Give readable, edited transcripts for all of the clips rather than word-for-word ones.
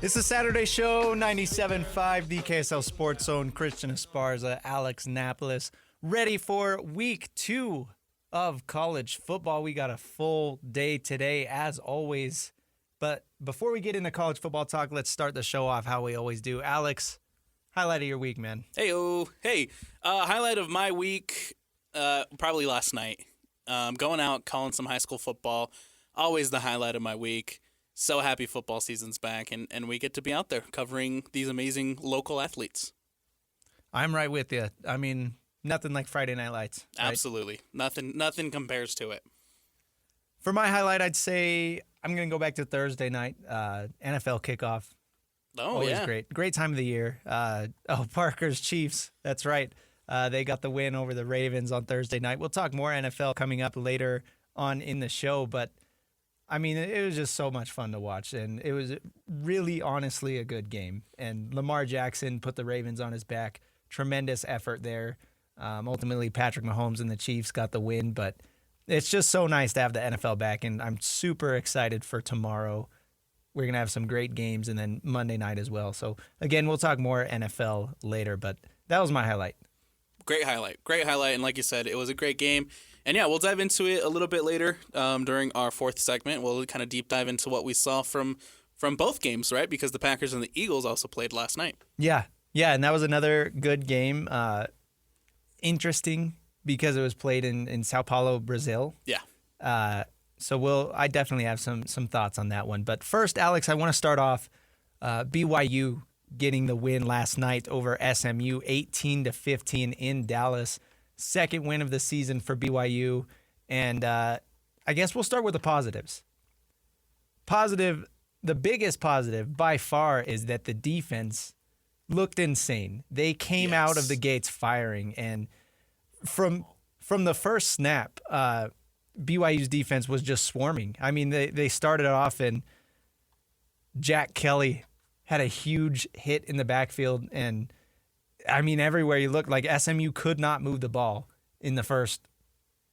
It's the Saturday Show, 97.5, the KSL Sports Zone. Christian Esparza, Alex Napoles, ready for week 2 of college football. We got a full day today, as always. But before we get into college football talk, let's start the show off how we always do. Alex, highlight of your week, man. Hey, highlight of my week, probably last night. Going out, calling some high school football, always the highlight of my week. So happy football season's back, and we get to be out there covering these amazing local athletes. I'm right with you. I mean, nothing like Friday Night Lights. Right? Absolutely. Nothing compares to it. For my highlight, I'd say I'm going to go back to Thursday night, NFL kickoff. Always great. Great time of the year. Parker's Chiefs. That's right. They got the win over the Ravens on Thursday night. We'll talk more NFL coming up later on in the show, but I mean, it was just so much fun to watch, and it was really, honestly, a good game. And Lamar Jackson put the Ravens on his back. Tremendous effort there. Ultimately, Patrick Mahomes and the Chiefs got the win, but it's just so nice to have the NFL back, and I'm super excited for tomorrow. We're going to have some great games, and then Monday night as well. So, again, we'll talk more NFL later, but that was my highlight. Great highlight, and like you said, it was a great game. And yeah, we'll dive into it a little bit later during our fourth segment. We'll kind of deep dive into what we saw from both games, right? Because the Packers and the Eagles also played last night. Yeah, and that was another good game. Interesting because it was played in Sao Paulo, Brazil. Yeah. So I definitely have some thoughts on that one. But first, Alex, I want to start off BYU getting the win last night over SMU, 18-15 in Dallas. Second win of the season for BYU. And I guess we'll start with the positives. The biggest positive by far is that the defense looked insane. They came out of the gates firing. And from the first snap, BYU's defense was just swarming. I mean, they started off and Jack Kelly had a huge hit in the backfield, and I mean, everywhere you look, like SMU could not move the ball in the first,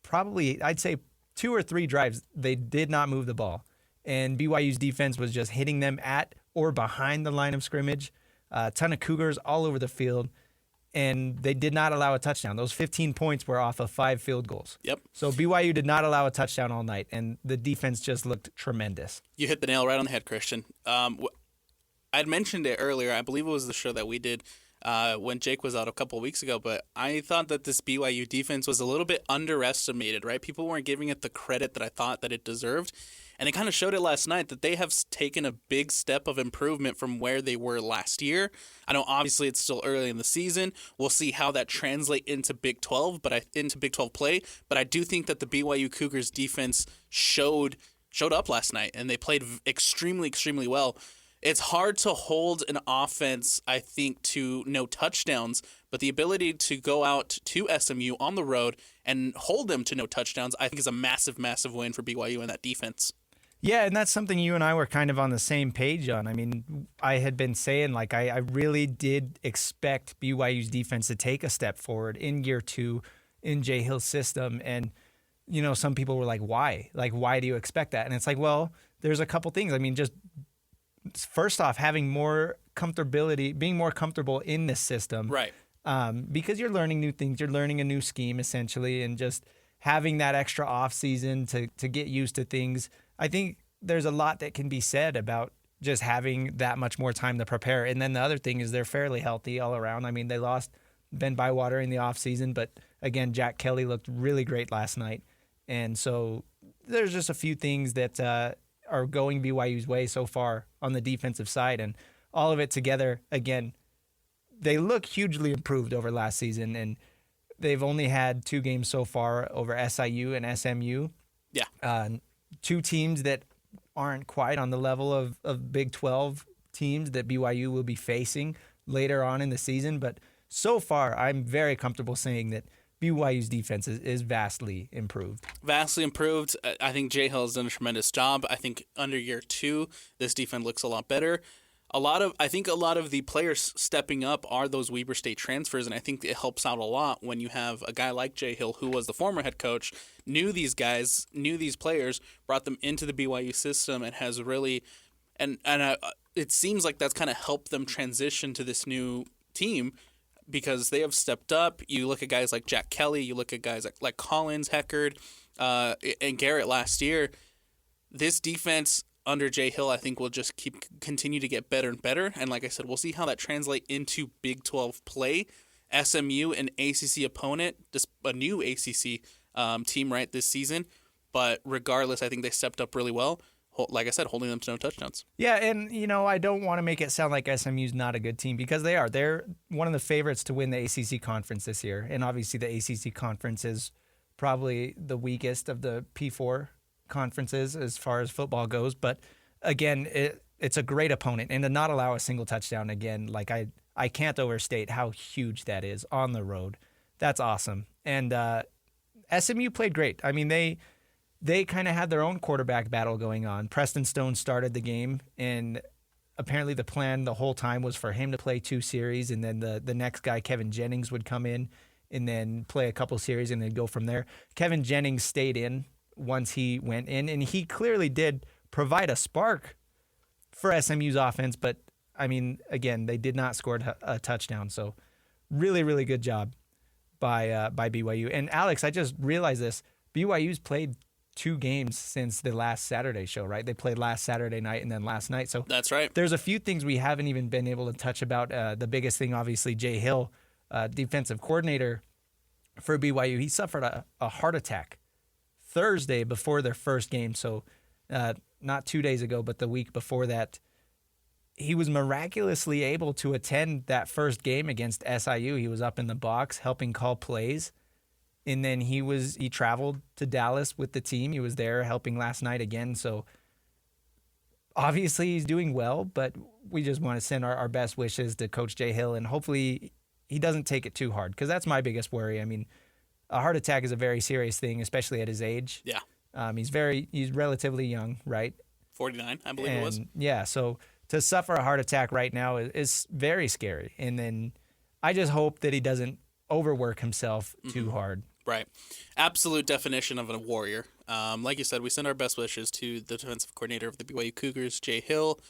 probably, I'd say 2 or 3 drives. They did not move the ball. And BYU's defense was just hitting them at or behind the line of scrimmage. A ton of Cougars all over the field. And they did not allow a touchdown. Those 15 points were off of 5 field goals. Yep. So BYU did not allow a touchdown all night. And the defense just looked tremendous. You hit the nail right on the head, Christian. I'd mentioned it earlier. I believe it was the show that we did when Jake was out a couple of weeks ago, but I thought that this BYU defense was a little bit underestimated, right? People weren't giving it the credit that I thought that it deserved, and they kind of showed it last night that they have taken a big step of improvement from where they were last year. I know obviously it's still early in the season. We'll see how that translates into Big 12, into Big 12 play, but I do think that the BYU Cougars defense showed up last night, and they played extremely, extremely well. It's hard to hold an offense, I think, to no touchdowns, but the ability to go out to SMU on the road and hold them to no touchdowns, I think, is a massive, massive win for BYU and that defense. Yeah, and that's something you and I were kind of on the same page on. I mean, I had been saying, like, I really did expect BYU's defense to take a step forward in year 2 in Jay Hill's system. And, you know, some people were like, why? Like, why do you expect that? And it's like, well, there's a couple things. I mean, just first off, having more comfortability, being more comfortable in this system. Right. Because you're learning new things. You're learning a new scheme, essentially, and just having that extra off season to get used to things. I think there's a lot that can be said about just having that much more time to prepare. And then the other thing is they're fairly healthy all around. I mean, they lost Ben Bywater in the offseason, but again, Jack Kelly looked really great last night. And so there's just a few things that are going BYU's way so far on the defensive side. And all of it together, again, they look hugely improved over last season. And they've only had 2 games so far over SIU and SMU. Yeah. 2 teams that aren't quite on the level of Big 12 teams that BYU will be facing later on in the season. But so far, I'm very comfortable saying that BYU's defense is vastly improved. Vastly improved. I think Jay Hill has done a tremendous job. I think under year 2, this defense looks a lot better. I think a lot of the players stepping up are those Weber State transfers, and I think it helps out a lot when you have a guy like Jay Hill, who was the former head coach, knew these guys, knew these players, brought them into the BYU system, and has really, and it seems like that's kind of helped them transition to this new team because they have stepped up. You look at guys like Jack Kelly, you look at guys like Collins, Heckard, and Garrett last year. This defense under Jay Hill, I think, will just continue to get better and better. And like I said, we'll see how that translates into Big 12 play. SMU, an ACC opponent, just a new ACC team right this season. But regardless, I think they stepped up really well. Like I said, holding them to no touchdowns. Yeah, and, I don't want to make it sound like SMU's not a good team because they are. They're one of the favorites to win the ACC conference this year. And obviously the ACC conference is probably the weakest of the P4 conferences as far as football goes. But, again, it's a great opponent. And to not allow a single touchdown, again, like I can't overstate how huge that is on the road. That's awesome. And SMU played great. I mean, they kind of had their own quarterback battle going on. Preston Stone started the game, and apparently the plan the whole time was for him to play 2 series, and then the next guy, Kevin Jennings, would come in and then play a couple series and then go from there. Kevin Jennings stayed in once he went in, and he clearly did provide a spark for SMU's offense, but, I mean, again, they did not score a touchdown, so really, really good job by BYU. And, Alex, I just realized this. BYU's played 2 games since the last Saturday show, right? They played last Saturday night and then last night. So that's right. There's a few things we haven't even been able to touch about. The biggest thing, obviously, Jay Hill, defensive coordinator for BYU, he suffered a heart attack Thursday before their first game. So not 2 days ago, but the week before that. He was miraculously able to attend that first game against SIU. He was up in the box helping call plays. And then he traveled to Dallas with the team. He was there helping last night again. So obviously he's doing well, but we just want to send our best wishes to Coach Jay Hill, and hopefully he doesn't take it too hard, because that's my biggest worry. I mean, a heart attack is a very serious thing, especially at his age. Yeah. He's relatively young, right? 49, I believe it was. Yeah, so to suffer a heart attack right now is very scary. And then I just hope that he doesn't overwork himself too hard. Right. Absolute definition of a warrior. Like you said, we send our best wishes to the defensive coordinator of the BYU Cougars, Jay Hill.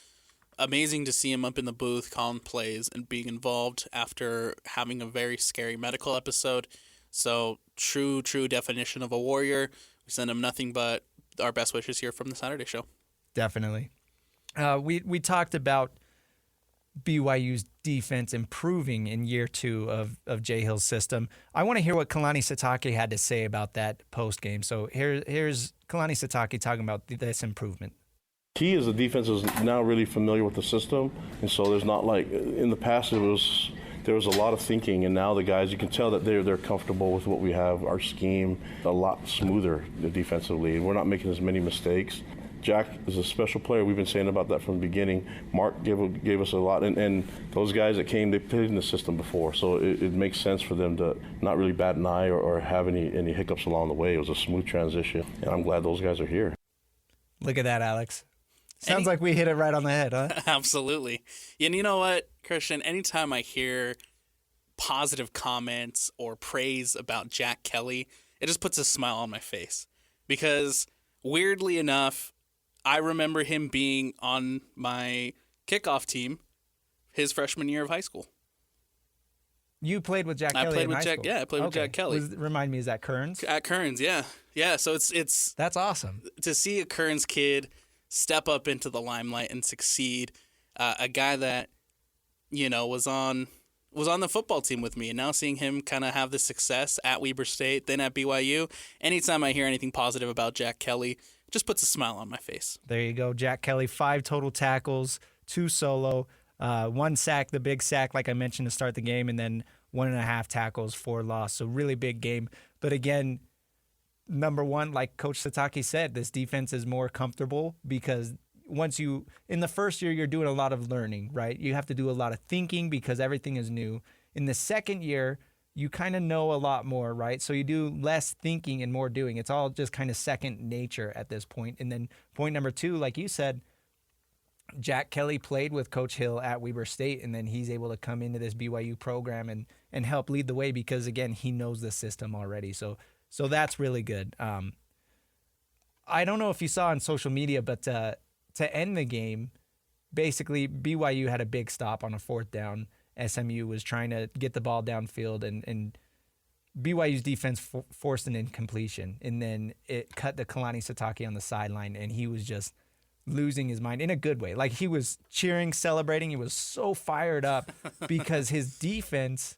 Amazing to see him up in the booth calling plays and being involved after having a very scary medical episode. So true definition of a warrior. We send him nothing but our best wishes here from the Saturday show. Definitely. We talked about BYU's defense improving in year 2 of Jay Hill's system. I want to hear what Kalani Sitake had to say about that post-game. So here's Kalani Sitake talking about this improvement. Key is the defense is now really familiar with the system, and so there's not like in the past there was a lot of thinking, and now the guys, you can tell that they're comfortable with what we have, our scheme, a lot smoother defensively, and we're not making as many mistakes. Jack is a special player. We've been saying about that from the beginning. Mark gave us a lot, and those guys that came, they played in the system before, so it makes sense for them to not really bat an eye or have any hiccups along the way. It was a smooth transition, and I'm glad those guys are here. Look at that, Alex. Sounds like we hit it right on the head, huh? Absolutely. And you know what, Christian? Anytime I hear positive comments or praise about Jack Kelly, it just puts a smile on my face. Because, weirdly enough, I remember him being on my kickoff team his freshman year of high school. You played with Jack Kelly in high school? Yeah, I played with Jack Kelly. Remind me, is that Kearns? At Kearns, yeah. Yeah, so it's that's awesome. To see a Kearns kid step up into the limelight and succeed, a guy that, was on the football team with me, and now seeing him kind of have the success at Weber State, then at BYU, anytime I hear anything positive about Jack Kelly, just puts a smile on my face. There you go. Jack Kelly, 5 total tackles, 2 solo, 1 sack, the big sack, like I mentioned to start the game, and then 1.5 tackles, 4 loss. So really big game. But again, number one, like Coach Sitake said, this defense is more comfortable because in the first year, you're doing a lot of learning, right? You have to do a lot of thinking because everything is new. In the second year, you kind of know a lot more, right? So you do less thinking and more doing. It's all just kind of second nature at this point. And then point number 2, like you said, Jack Kelly played with Coach Hill at Weber State, and then he's able to come into this BYU program and help lead the way because, again, he knows the system already. So that's really good. I don't know if you saw on social media, but to end the game, basically BYU had a big stop on a fourth down. SMU was trying to get the ball downfield, and BYU's defense forced an incompletion, and then it cut to Kalani Sitake on the sideline, and he was just losing his mind in a good way. Like, he was cheering, celebrating. He was so fired up because his defense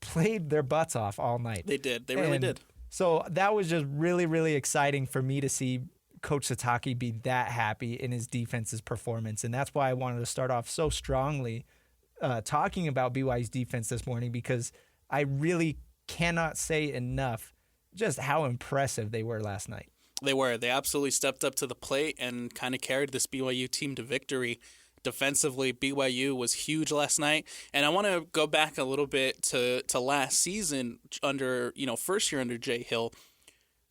played their butts off all night. They did. They really did. So that was just really, really exciting for me to see Coach Sitake be that happy in his defense's performance. And that's why I wanted to start off so strongly talking about BYU's defense this morning, because I really cannot say enough just how impressive they were last night. They were. They absolutely stepped up to the plate and kind of carried this BYU team to victory. Defensively, BYU was huge last night. And I want to go back a little bit to last season under, first year under Jay Hill.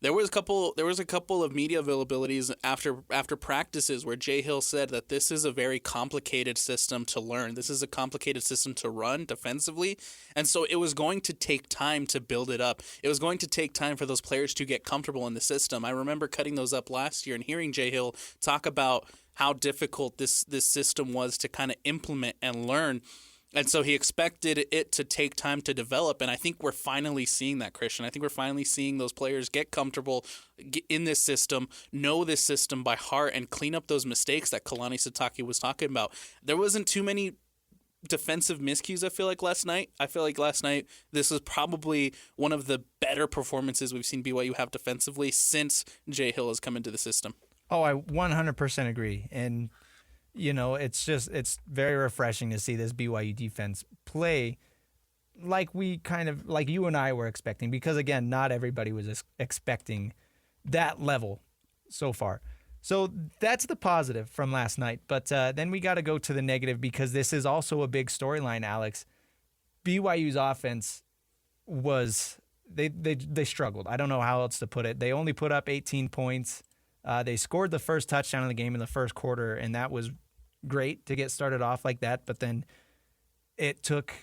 There was a couple of media availabilities after practices where Jay Hill said that this is a very complicated system to learn. This is a complicated system to run defensively. And so it was going to take time to build it up. It was going to take time for those players to get comfortable in the system. I remember cutting those up last year and hearing Jay Hill talk about how difficult this system was to kind of implement and learn. And so he expected it to take time to develop, and I think we're finally seeing that, Christian. I think we're finally seeing those players get comfortable in this system, know this system by heart, and clean up those mistakes that Kalani Sitake was talking about. There wasn't too many defensive miscues, I feel like, last night. I feel like last night this was probably one of the better performances we've seen BYU have defensively since Jay Hill has come into the system. Oh, I 100% agree. And it's very refreshing to see this BYU defense play like you and I were expecting, because, again, not everybody was expecting that level so far. So that's the positive from last night. But then we got to go to the negative, because this is also a big storyline, Alex. BYU's offense they struggled. I don't know how else to put it. They only put up 18 points. They scored the first touchdown of the game in the first quarter, and that was great to get started off like that. But then it took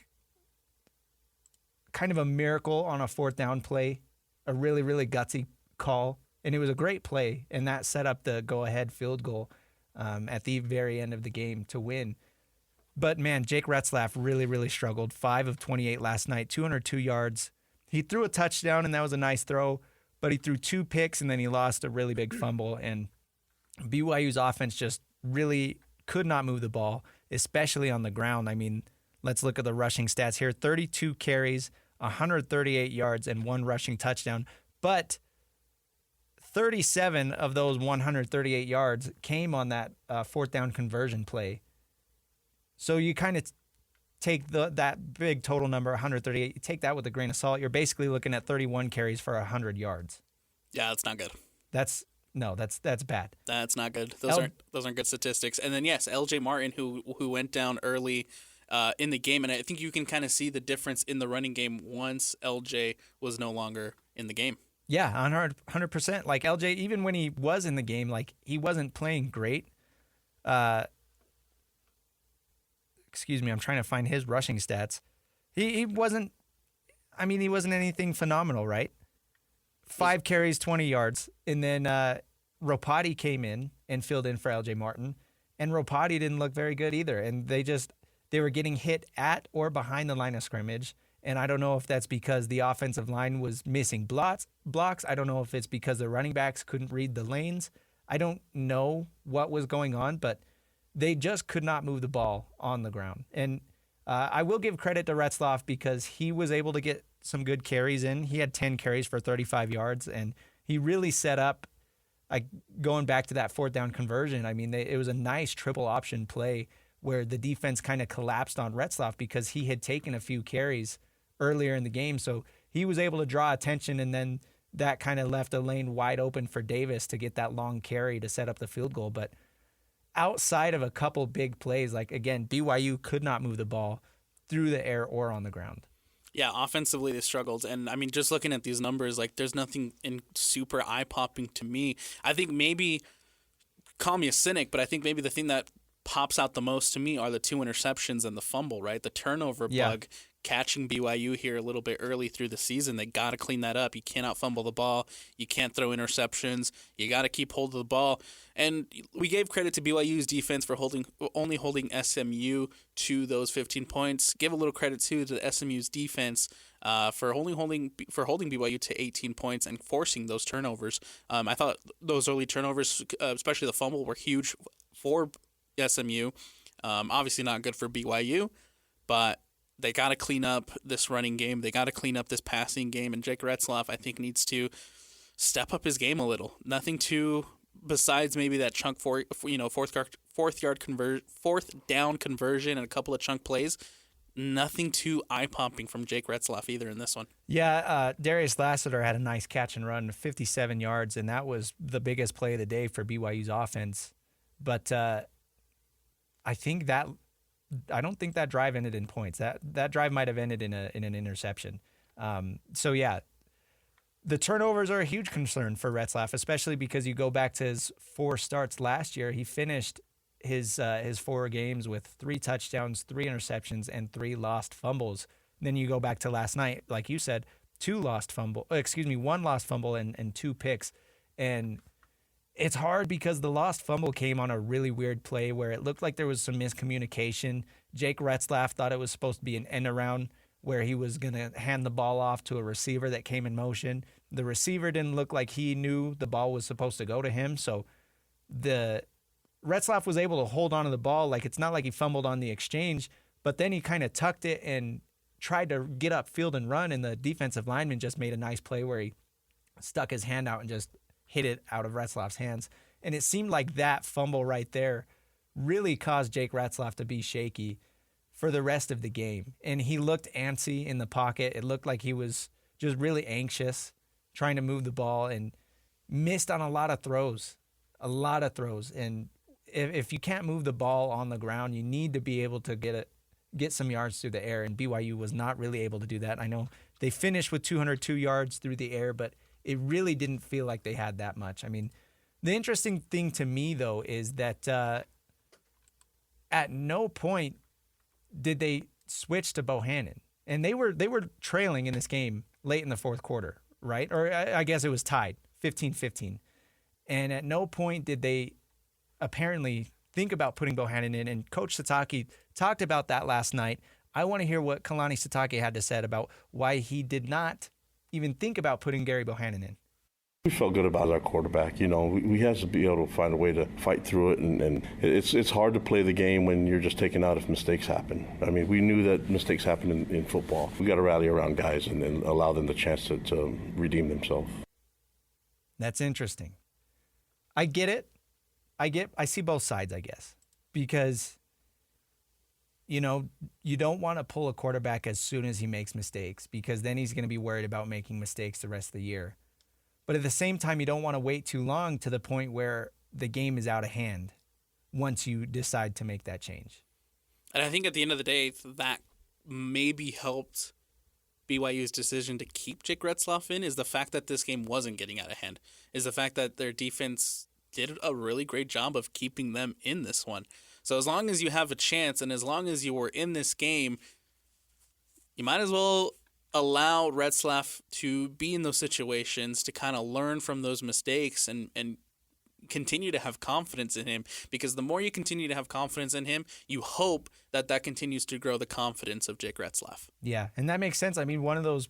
kind of a miracle on a fourth down play, a really, really gutsy call, and it was a great play, and that set up the go-ahead field goal at the very end of the game to win. But, man, Jake Retzlaff really, really struggled. 5 of 28 last night, 202 yards. He threw a touchdown, and that was a nice throw, but he threw 2 picks, and then he lost a really big fumble. And BYU's offense just really could not move the ball, especially on the ground. I mean, let's look at the rushing stats here. 32 carries, 138 yards, and 1 rushing touchdown. But 37 of those 138 yards came on that fourth down conversion play. So you kind of take that big total number, 138, you take that with a grain of salt. You're basically looking at 31 carries for 100 yards. Yeah, that's not good. That's bad. That's not good. Those aren't good statistics. And then, yes, LJ Martin, who went down early in the game, and I think you can kind of see the difference in the running game once LJ was no longer in the game. Yeah, 100%. Like, LJ, even when he was in the game, like, he wasn't playing great. Excuse me, I'm trying to find his rushing stats. He wasn't anything phenomenal, right? 5 carries, 20 yards. And then Ropati came in and filled in for LJ Martin. And Ropati didn't look very good either. And they were getting hit at or behind the line of scrimmage. And I don't know if that's because the offensive line was missing blocks. I don't know if it's because the running backs couldn't read the lanes. I don't know what was going on, but they just could not move the ball on the ground. And I will give credit to Retzlaff, because he was able to get some good carries in. He had 10 carries for 35 yards, and he really set up, like, going back to that fourth down conversion. I mean, it was a nice triple option play where the defense kind of collapsed on Retzlaff because he had taken a few carries earlier in the game. So he was able to draw attention, and then that kind of left a lane wide open for Davis to get that long carry to set up the field goal. But outside of a couple big plays, like, again, BYU could not move the ball through the air or on the ground. Yeah, offensively they struggled. And, I mean, just looking at these numbers, like, there's nothing super eye-popping to me. I think maybe, call me a cynic, but I think maybe the thing that pops out the most to me are the 2 interceptions and the fumble, right? The turnover bug catching BYU here a little bit early through the season. They got to clean that up. You cannot fumble the ball. You can't throw interceptions. You got to keep hold of the ball. And we gave credit to BYU's defense for only holding SMU to those 15 points. Give a little credit too to the SMU's defense for holding BYU to 18 points and forcing those turnovers. I thought those early turnovers, especially the fumble, were huge for SMU. Obviously not good for BYU, but they got to clean up this running game. They got to clean up this passing game. And Jake Retzlaff, I think, needs to step up his game a little. Nothing too, besides maybe that fourth down conversion and a couple of chunk plays. Nothing too eye-popping from Jake Retzlaff either in this one. Yeah, Darius Lassiter had a nice catch and run, 57 yards, and that was the biggest play of the day for BYU's offense. But I don't think that drive ended in points. That drive might have ended in an interception. So yeah, the turnovers are a huge concern for Retzlaff, especially because you go back to his 4 starts last year. He finished his 4 games with 3 touchdowns, 3 interceptions, and 3 lost fumbles. Then you go back to last night, like you said, 1 lost fumble and 2 picks. And it's hard because the lost fumble came on a really weird play where it looked like there was some miscommunication. Jake Retzlaff thought it was supposed to be an end around where he was going to hand the ball off to a receiver that came in motion. The receiver didn't look like he knew the ball was supposed to go to him. So the Retzlaff was able to hold on to the ball. Like, it's not like he fumbled on the exchange, but then he kind of tucked it and tried to get upfield and run, and the defensive lineman just made a nice play where he stuck his hand out and just hit it out of Retzlaff's hands. And it seemed like that fumble right there really caused Jake Retzlaff to be shaky for the rest of the game. And he looked antsy in the pocket. It looked like he was just really anxious trying to move the ball and missed on a lot of throws. And if you can't move the ball on the ground, you need to be able to get some yards through the air. And BYU was not really able to do that. I know they finished with 202 yards through the air, but it really didn't feel like they had that much. I mean, the interesting thing to me, though, is that at no point did they switch to Bohannon. And they were trailing in this game late in the fourth quarter, right? Or I guess it was tied, 15-15. And at no point did they apparently think about putting Bohannon in. And Coach Satake talked about that last night. I want to hear what Kalani Satake had to say about why he did not even think about putting Gary Bohannon in. We felt good about our quarterback. You know, we have to be able to find a way to fight through it, and it's hard to play the game when you're just taken out if mistakes happen. I mean, we knew that mistakes happen in football. We got to rally around guys and allow them the chance to redeem themselves. That's interesting. I get it. I see both sides, I guess, because you know, you don't want to pull a quarterback as soon as he makes mistakes because then he's going to be worried about making mistakes the rest of the year. But at the same time, you don't want to wait too long to the point where the game is out of hand once you decide to make that change. And I think at the end of the day, that maybe helped BYU's decision to keep Jake Retzlaff in is the fact that this game wasn't getting out of hand, is the fact that their defense did a really great job of keeping them in this one. So as long as you have a chance and as long as you were in this game, you might as well allow Retzlaff to be in those situations to kind of learn from those mistakes and continue to have confidence in him, because the more you continue to have confidence in him, you hope that continues to grow the confidence of Jake Retzlaff. Yeah, and that makes sense. I mean, one of those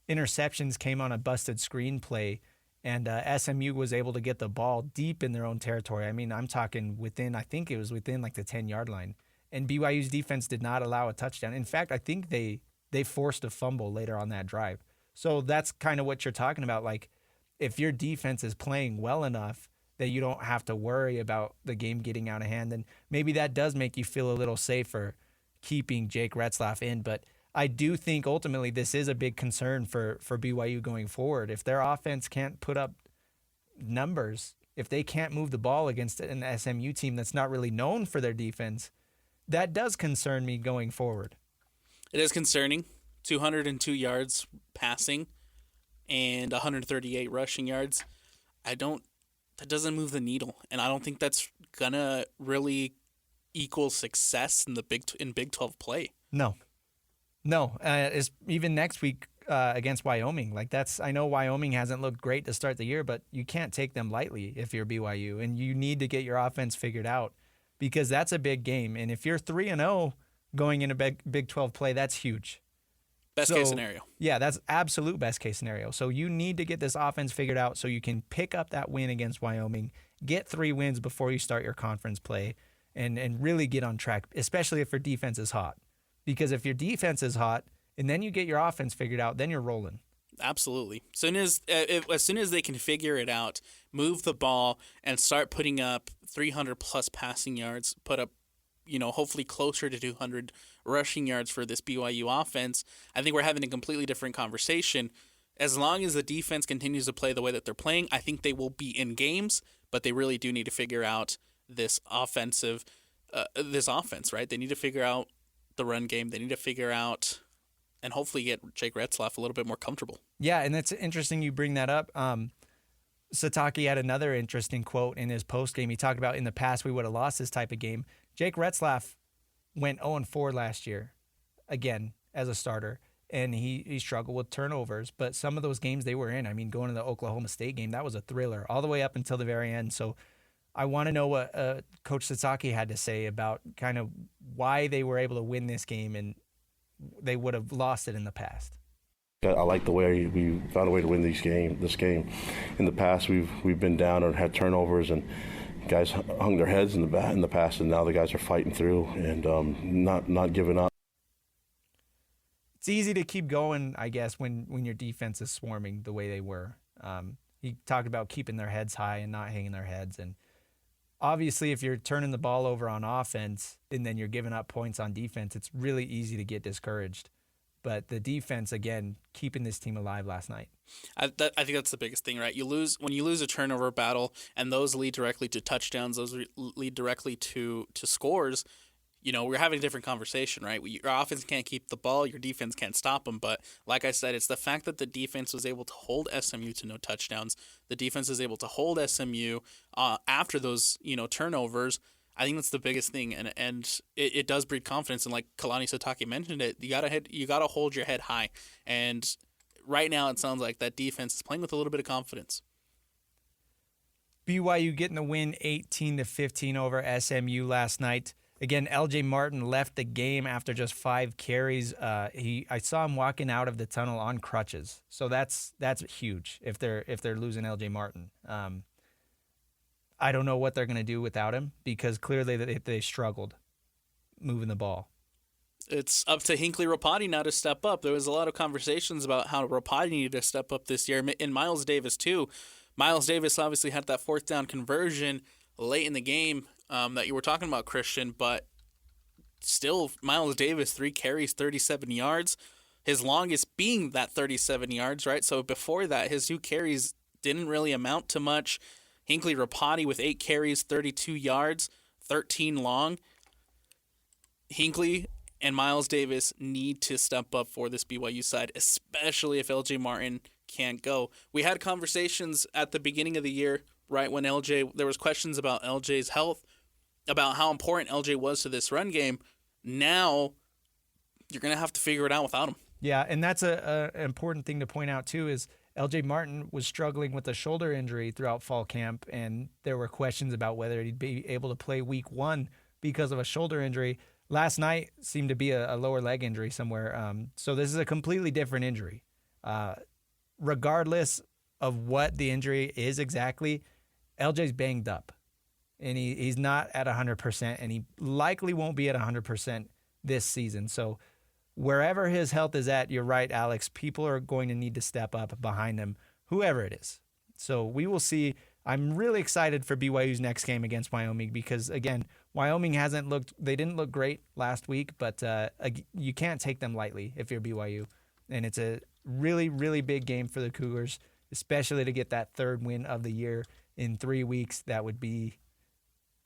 interceptions came on a busted screen play, and SMU was able to get the ball deep in their own territory. I mean, I'm talking I think it was within like the 10-yard line. And BYU's defense did not allow a touchdown. In fact, I think they forced a fumble later on that drive. So that's kind of what you're talking about. Like, if your defense is playing well enough that you don't have to worry about the game getting out of hand, then maybe that does make you feel a little safer keeping Jake Retzlaff in. But I do think ultimately this is a big concern for BYU going forward. If their offense can't put up numbers, if they can't move the ball against an SMU team that's not really known for their defense, that does concern me going forward. It is concerning. 202 yards passing and 138 rushing yards. That doesn't move the needle, and I don't think that's gonna really equals success in the Big 12 play. No. It's even next week against Wyoming. Like I know Wyoming hasn't looked great to start the year, but you can't take them lightly if you're BYU, and you need to get your offense figured out because that's a big game. And if you're 3-0 going into Big 12 play, that's huge. Best case scenario. Yeah, that's absolute best case scenario. So you need to get this offense figured out so you can pick up that win against Wyoming, get 3 wins before you start your conference play, and really get on track, especially if your defense is hot. Because if your defense is hot and then you get your offense figured out, then you're rolling. Absolutely. As soon as they can figure it out, move the ball, and start putting up 300-plus passing yards, put up, hopefully closer to 200 rushing yards for this BYU offense, I think we're having a completely different conversation. As long as the defense continues to play the way that they're playing, I think they will be in games, but they really do need to figure out this offense, right? They need to figure out the run game. They need to figure out and hopefully get Jake Retzlaff a little bit more comfortable. Yeah, and it's interesting you bring that up. Satake had another interesting quote in his postgame. He talked about in the past we would have lost this type of game. Jake Retzlaff went 0-4 last year, again, as a starter, and he struggled with turnovers. But some of those games they were in, going to the Oklahoma State game, that was a thriller all the way up until the very end. So I want to know what Coach Satake had to say about kind of why they were able to win this game and they would have lost it in the past. I like the way we found a way to win this game. In the past, we've been down or had turnovers, and guys hung their heads in the past, and now the guys are fighting through and not giving up. It's easy to keep going, I guess, when your defense is swarming the way they were. He talked about keeping their heads high and not hanging their heads, and obviously, if you're turning the ball over on offense and then you're giving up points on defense, it's really easy to get discouraged. But the defense, again, keeping this team alive last night. I think that's the biggest thing, right? When you lose a turnover battle, and those lead directly to touchdowns, those lead directly to scores. We're having a different conversation, right? Your offense can't keep the ball, your defense can't stop them. But like I said, it's the fact that the defense was able to hold SMU to no touchdowns. The defense is able to hold SMU after those turnovers. I think that's the biggest thing, and it does breed confidence. And like Kalani Satake mentioned it, you gotta hold your head high. And right now, it sounds like that defense is playing with a little bit of confidence. BYU getting the win 18-15 over SMU last night. Again, LJ Martin left the game after just 5 carries. I saw him walking out of the tunnel on crutches, so that's huge. If they're losing LJ Martin, I don't know what they're going to do without him because clearly they struggled moving the ball. It's up to Hinckley Ropati now to step up. There was a lot of conversations about how Ropati needed to step up this year, and Miles Davis too. Miles Davis obviously had that 4th down conversion late in the game that you were talking about, Christian, but still Miles Davis, 3 carries, 37 yards. His longest being that 37 yards, right? So before that, his 2 carries didn't really amount to much. Hinckley Ropati with 8 carries, 32 yards, 13 long. Hinckley and Miles Davis need to step up for this BYU side, especially if LJ Martin can't go. We had conversations at the beginning of the year, right, when there was questions about LJ's health, about how important LJ was to this run game. Now, you're going to have to figure it out without him. Yeah, and that's an important thing to point out, too, is LJ Martin was struggling with a shoulder injury throughout fall camp, and there were questions about whether he'd be able to play week 1 because of a shoulder injury. Last night seemed to be a lower leg injury somewhere. So this is a completely different injury. Regardless of what the injury is exactly, LJ's banged up, and he's not at 100%, and he likely won't be at 100% this season. So wherever his health is at, you're right, Alex, people are going to need to step up behind him, whoever it is. So we will see. I'm really excited for BYU's next game against Wyoming because, again, Wyoming they didn't look great last week, but you can't take them lightly if you're BYU. And it's a really, really big game for the Cougars, especially to get that 3rd win of the year in 3 weeks. That would be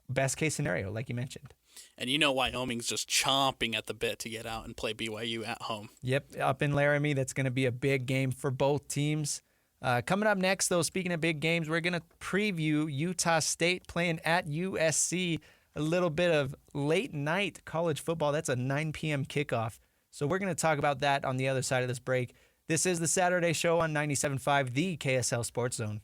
best case scenario, like you mentioned. And Wyoming's just chomping at the bit to get out and play BYU at home. Yep, up in Laramie, that's going to be a big game for both teams. Coming up next, though, speaking of big games, we're going to preview Utah State playing at USC a little bit of late night college football. That's a 9 p.m. kickoff. So we're going to talk about that on the other side of this break. This is the Saturday Show on 97.5, the KSL Sports Zone.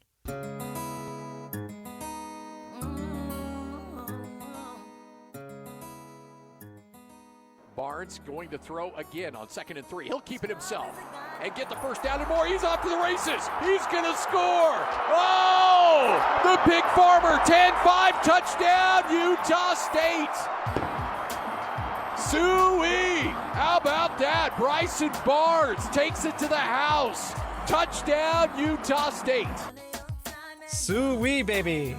Barnes going to throw again on 2nd and 3. He'll keep it himself and get the first down and more. He's off to the races. He's going to score. Oh! The Pig Farmer, 10-5 touchdown, Utah State. Suey! How about that? Bryson Barnes takes it to the house. Touchdown, Utah State. Suey, baby.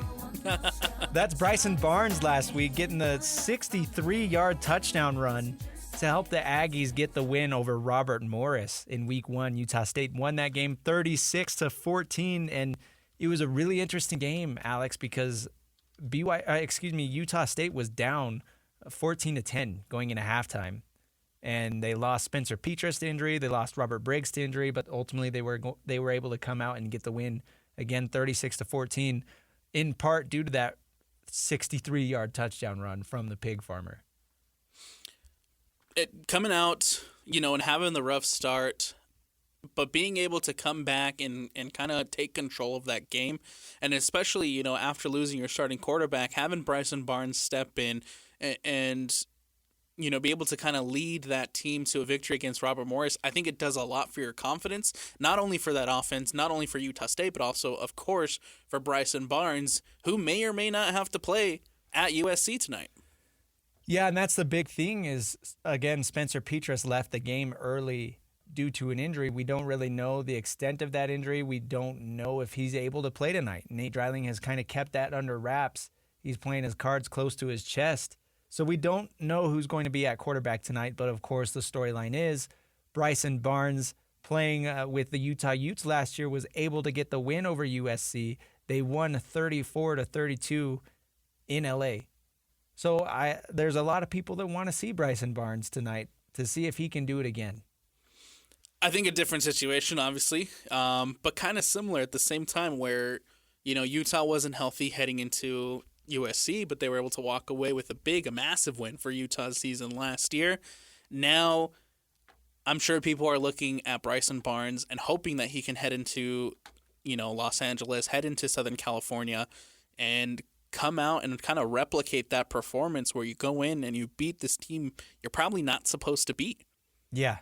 That's Bryson Barnes last week getting the 63-yard touchdown run to help the Aggies get the win over Robert Morris in week 1. Utah State won that game 36-14, and it was a really interesting game, Alex, because Utah State was down 14-10 going into halftime, and they lost Spencer Petras to injury, they lost Robert Briggs to injury, but ultimately they were able to come out and get the win again, 36-14. In part due to that 63-yard touchdown run from the Pig Farmer. Coming out, and having the rough start, but being able to come back and kind of take control of that game, and especially, after losing your starting quarterback, having Bryson Barnes step in and be able to kind of lead that team to a victory against Robert Morris, I think it does a lot for your confidence, not only for that offense, not only for Utah State, but also, of course, for Bryson Barnes, who may or may not have to play at USC tonight. Yeah, and that's the big thing is, again, Spencer Petras left the game early due to an injury. We don't really know the extent of that injury. We don't know if he's able to play tonight. Nate Dreiling has kind of kept that under wraps. He's playing his cards close to his chest. So we don't know who's going to be at quarterback tonight, but of course the storyline is Bryson Barnes playing with the Utah Utes last year was able to get the win over USC. They won 34-32 in LA. So there's a lot of people that want to see Bryson Barnes tonight to see if he can do it again. I think a different situation, obviously, but kind of similar at the same time where, Utah wasn't healthy heading into USC, but they were able to walk away with a massive win for Utah's season last year. Now, I'm sure people are looking at Bryson Barnes and hoping that he can head into, Los Angeles, head into Southern California, and come out and kind of replicate that performance where you go in and you beat this team you're probably not supposed to beat. Yeah.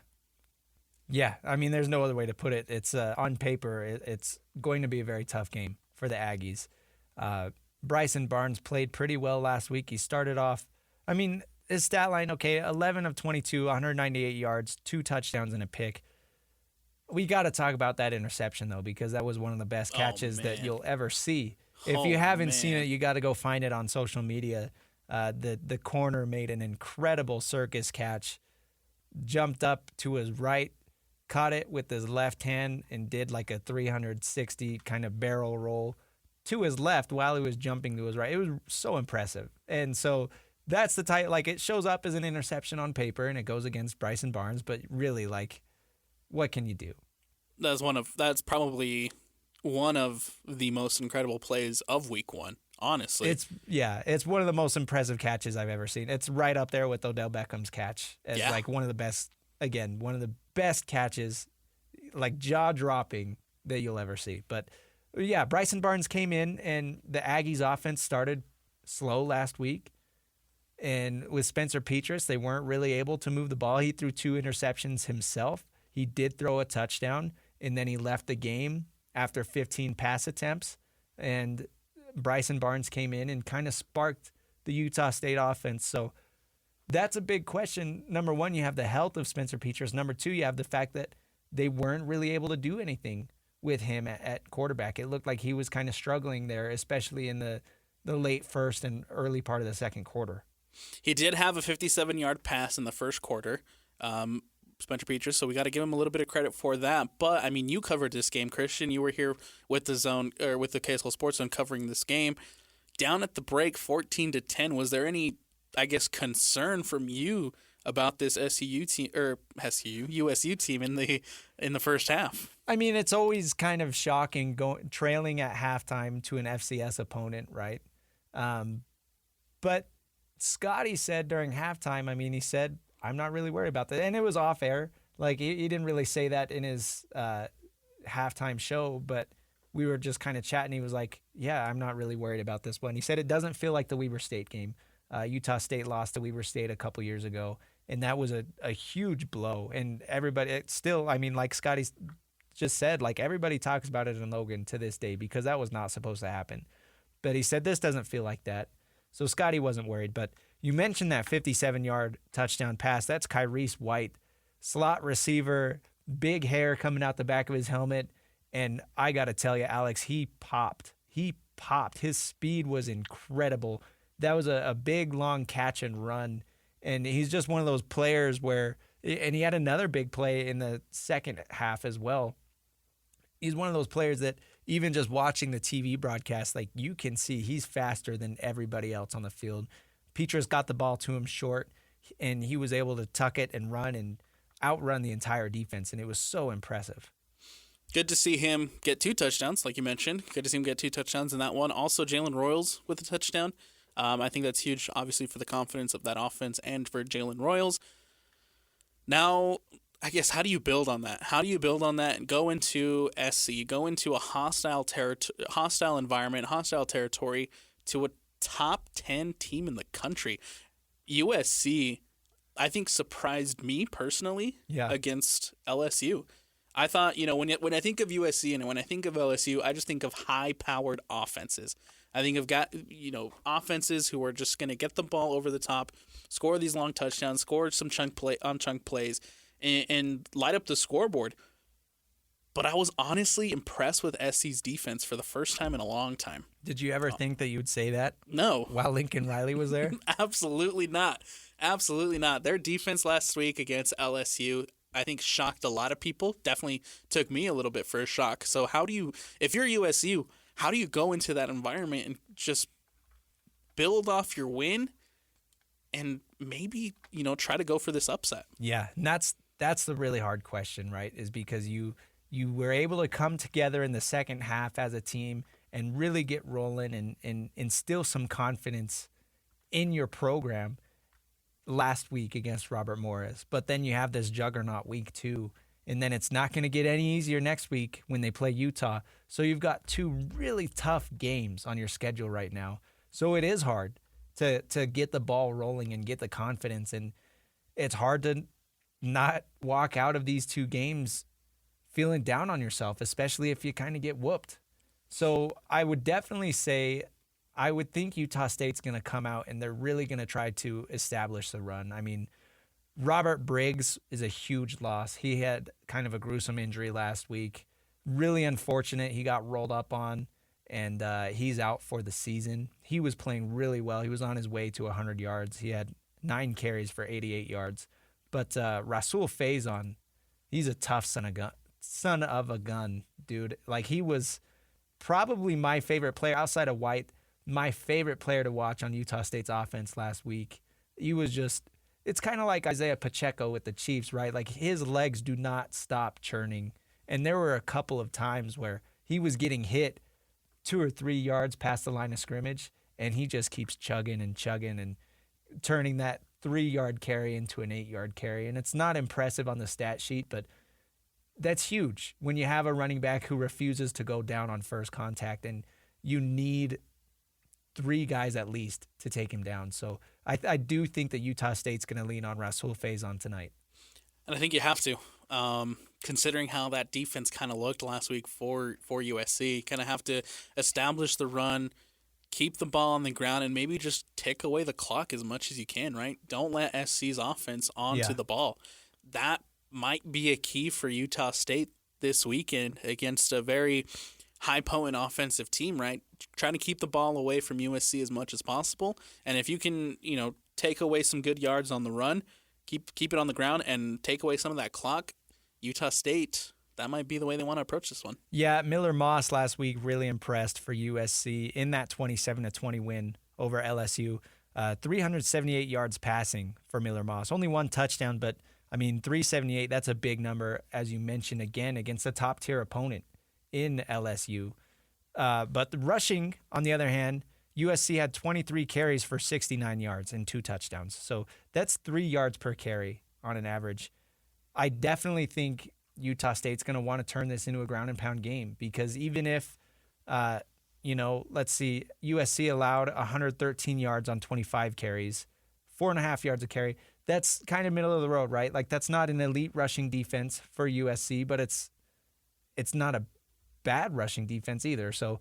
I mean, there's no other way to put it. It's on paper, it's going to be a very tough game for the Aggies. Bryson Barnes played pretty well last week. He started off, his stat line, 11 of 22, 198 yards, 2 touchdowns and a pick. We got to talk about that interception, though, because that was one of the best catches that you'll ever see. If you haven't seen it, you got to go find it on social media. The corner made an incredible circus catch, jumped up to his right, caught it with his left hand, and did like a 360 kind of barrel roll to his left while he was jumping to his right. It was so impressive. And so that's the type, it shows up as an interception on paper and it goes against Bryson Barnes, but really, what can you do? That's probably one of the most incredible plays of week 1, honestly. It's one of the most impressive catches I've ever seen. It's right up there with Odell Beckham's catch as one of the best catches, jaw-dropping that you'll ever see. But yeah, Bryson Barnes came in, and the Aggies' offense started slow last week. And with Spencer Petras, they weren't really able to move the ball. He threw 2 interceptions himself. He did throw a touchdown, and then he left the game after 15 pass attempts. And Bryson Barnes came in and kind of sparked the Utah State offense. So that's a big question. Number one, you have the health of Spencer Petras. Number two, you have the fact that they weren't really able to do anything with him at quarterback. It looked like he was kind of struggling there, especially in the late first and early part of the second quarter. He did have a 57-yard pass in the first quarter, Spencer Petras, so we got to give him a little bit of credit for that. But, you covered this game, Christian. You were here with the Zone, or with the KSL Sports Zone covering this game. Down at the break, 14-10, was there any, concern from you about this USU team in the first half? It's always kind of shocking trailing at halftime to an FCS opponent, right? But Scotty said during halftime, I mean, he said, I'm not really worried about that. And it was off air. Like, he didn't really say that in his halftime show, but we were just kind of chatting. He was like, yeah, I'm not really worried about this one. He said it doesn't feel like the Weber State game. Utah State lost to Weber State a couple years ago, and that was a huge blow. And everybody, it's still, I mean, like Scotty just said, like everybody talks about it in Logan to this day because that was not supposed to happen. But he said this doesn't feel like that. So Scotty wasn't worried. But you mentioned that 57-yard touchdown pass. That's Kyrese White, slot receiver, big hair coming out the back of his helmet. And I got to tell you, Alex, he popped. His speed was incredible. That was a big, long catch and run. And he's just one of those players where, and he had another big play in the second half as well. He's one of those players that even just watching the TV broadcast, like you can see he's faster than everybody else on the field. Petrus got the ball to him short, and he was able to tuck it and run and outrun the entire defense, and it was so impressive. Good to see him get 2 touchdowns, like you mentioned. Good to see him get 2 touchdowns in that one. Also, Jalen Royals with a touchdown. I think that's huge, obviously, for the confidence of that offense and for Jalen Royals. Now, I guess, how do you build on that? How do you build on that and go into SC, go into a hostile environment, hostile territory to a top 10 team in the country? USC, I think, surprised me personally against LSU. I thought, when I think of USC and when I think of LSU, I just think of high-powered offenses. I think of offenses who are just going to get the ball over the top, score these long touchdowns, score some chunk plays, and light up the scoreboard. But I was honestly impressed with SC's defense for the first time in a long time. Did you ever think that you would say that? No. While Lincoln Riley was there? Absolutely not. Absolutely not. Their defense last week against LSU, I think, shocked a lot of people. Definitely took me a little bit for a shock. So if you're USU, how do you go into that environment and just build off your win and maybe, try to go for this upset? Yeah, and that's the really hard question, right? Is because you were able to come together in the second half as a team and really get rolling and instill some confidence in your program last week against Robert Morris. But then you have this juggernaut week 2, and then it's not going to get any easier next week when they play Utah. So you've got 2 really tough games on your schedule right now. So it is hard to get the ball rolling and get the confidence, and it's hard to not walk out of these 2 games feeling down on yourself, especially if you kind of get whooped. So I would definitely say I would think Utah State's going to come out and they're really going to try to establish the run. I mean, Robert Briggs is a huge loss. He had kind of a gruesome injury last week. Really unfortunate. He got rolled up on, and he's out for the season. He was playing really well. He was on his way to 100 yards. He had 9 carries for 88 yards. But Rasul Faison, he's a tough son of a gun, dude. Like, he was probably my favorite player outside of White, my favorite player to watch on Utah State's offense last week. He was just, it's kind of like Isaiah Pacheco with the Chiefs, right? Like, his legs do not stop churning. And there were a couple of times where he was getting hit 2 or 3 yards past the line of scrimmage, and he just keeps chugging and turning that 3-yard carry into an 8-yard carry. And it's not impressive on the stat sheet, but that's huge when you have a running back who refuses to go down on first contact, and you need 3 guys at least to take him down. So I do think that Utah State's going to lean on Rasul Faison tonight. And I think you have to, considering how that defense kind of looked last week for USC. Kind of have to establish the run, keep the ball on the ground, and maybe just tick away the clock as much as you can, right? Don't let SC's offense onto the ball. That might be a key for Utah State this weekend against a very high-potent offensive team, right? Trying to keep the ball away from USC as much as possible. And if you can, take away some good yards on the run, keep it on the ground and take away some of that clock, Utah State, that might be the way they want to approach this one. Yeah, Miller Moss last week really impressed for USC in that 27-20 win over LSU. 378 yards passing for Miller Moss. Only 1 touchdown, but, 378, that's a big number, as you mentioned, again, against a top-tier opponent in LSU. But the rushing, on the other hand, USC had 23 carries for 69 yards and 2 touchdowns. So that's 3 yards per carry on an average. I definitely think Utah State's going to want to turn this into a ground and pound game, because even if, let's see, USC allowed 113 yards on 25 carries, 4.5 yards a carry. That's kind of middle of the road, right? Like, that's not an elite rushing defense for USC, but it's not a bad rushing defense either. So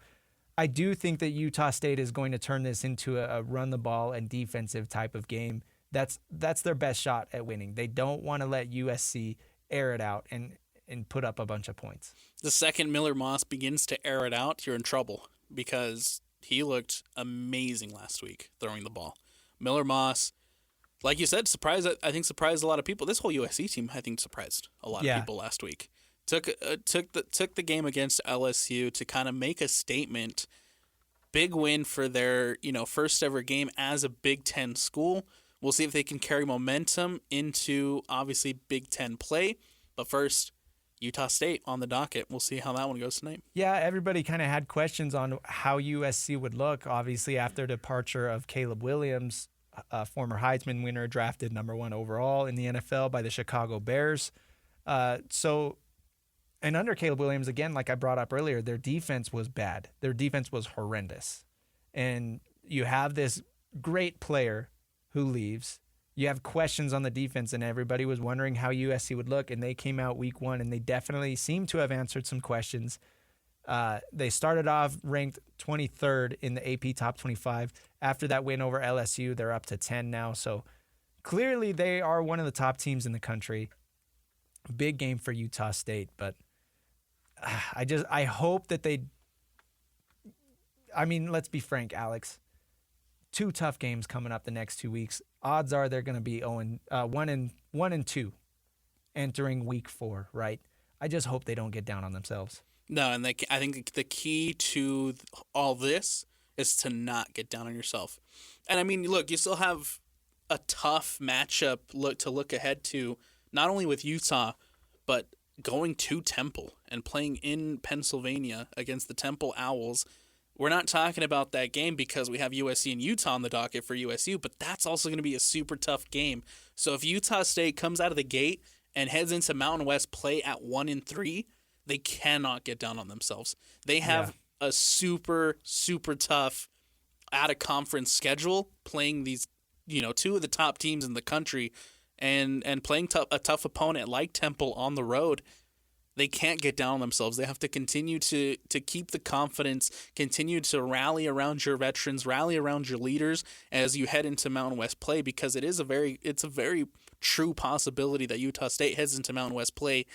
I do think that Utah State is going to turn this into a run the ball and defensive type of game. That's their best shot at winning. They don't want to let USC air it out and put up a bunch of points. The second Miller Moss begins to air it out, you're in trouble, because he looked amazing last week throwing the ball. Miller Moss, like you said, surprised a lot of people. This whole USC team, I think, surprised a lot of people last week. Took the game against LSU to kind of make a statement. Big win for their first ever game as a Big Ten school. We'll see if they can carry momentum into, obviously, Big Ten play. But first, Utah State on the docket. We'll see how that one goes tonight. Yeah, everybody kind of had questions on how USC would look, obviously, after the departure of Caleb Williams, former Heisman winner, drafted number 1 overall in the NFL by the Chicago Bears. And under Caleb Williams, again, like I brought up earlier, their defense was bad. Their defense was horrendous. And you have this great player who leaves. You have questions on the defense, and everybody was wondering how USC would look, and they came out week 1, and they definitely seem to have answered some questions. They started off ranked 23rd in the AP Top 25. After that win over LSU, they're up to 10 now. So clearly they are one of the top teams in the country. Big game for Utah State, but I hope that let's be frank, Alex. 2 tough games coming up the next 2 weeks. Odds are they're going to be 1-2 entering week 4, right? I just hope they don't get down on themselves. No, and I think the key to all this is to not get down on yourself. And I mean, look, you still have a tough matchup to look ahead to, not only with Utah, but going to Temple and playing in Pennsylvania against the Temple Owls. We're not talking about that game because we have USC and Utah on the docket for USU, but that's also going to be a super tough game. So if Utah State comes out of the gate and heads into Mountain West play at 1-3, they cannot get down on themselves. They have a super, super tough out-of-conference schedule, playing these, 2 of the top teams in the country, and playing a tough opponent like Temple on the road. They can't get down on themselves. They have to continue to keep the confidence, continue to rally around your veterans, rally around your leaders as you head into Mountain West play, because it's a very true possibility that Utah State heads into Mountain West play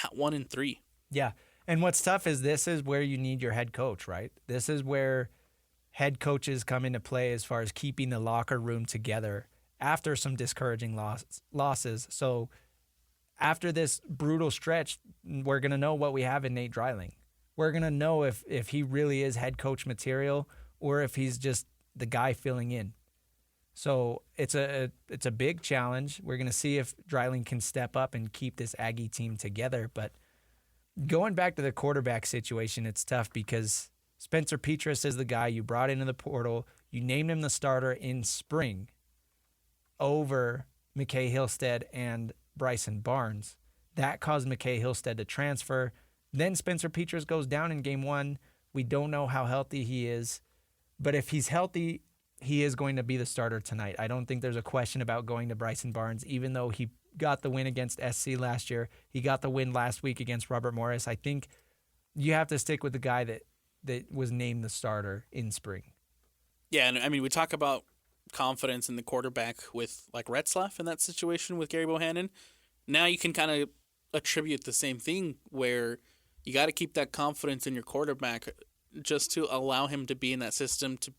at 1-3. Yeah, and what's tough is this is where you need your head coach, right? This is where head coaches come into play as far as keeping the locker room together after some discouraging losses. So after this brutal stretch, we're going to know what we have in Nate Dreiling. We're going to know if he really is head coach material or if he's just the guy filling in. So it's a big challenge. We're going to see if Dreiling can step up and keep this Aggie team together. But going back to the quarterback situation, it's tough because Spencer Petras is the guy you brought into the portal. You named him the starter in spring over McKay Hillstead and Bryson Barnes. That caused McKay Hillstead to transfer. Then Spencer Petras goes down in game 1. We don't know how healthy he is. But if he's healthy, he is going to be the starter tonight. I don't think there's a question about going to Bryson Barnes, even though he got the win against SC last year. He got the win last week against Robert Morris. I think you have to stick with the guy that was named the starter in spring. Yeah, and I mean, we talk about confidence in the quarterback with like Retzlaff in that situation with Gary Bohannon. Now you can kind of attribute the same thing where you got to keep that confidence in your quarterback just to allow him to be in that system, to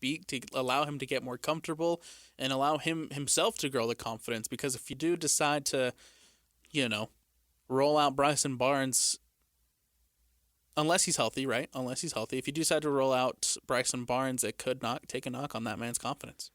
allow him to get more comfortable and allow him himself to grow the confidence. Because if you do decide to, roll out Bryson Barnes, unless he's healthy, right? Unless he's healthy. If you decide to roll out Bryson Barnes, it could take a knock on that man's confidence.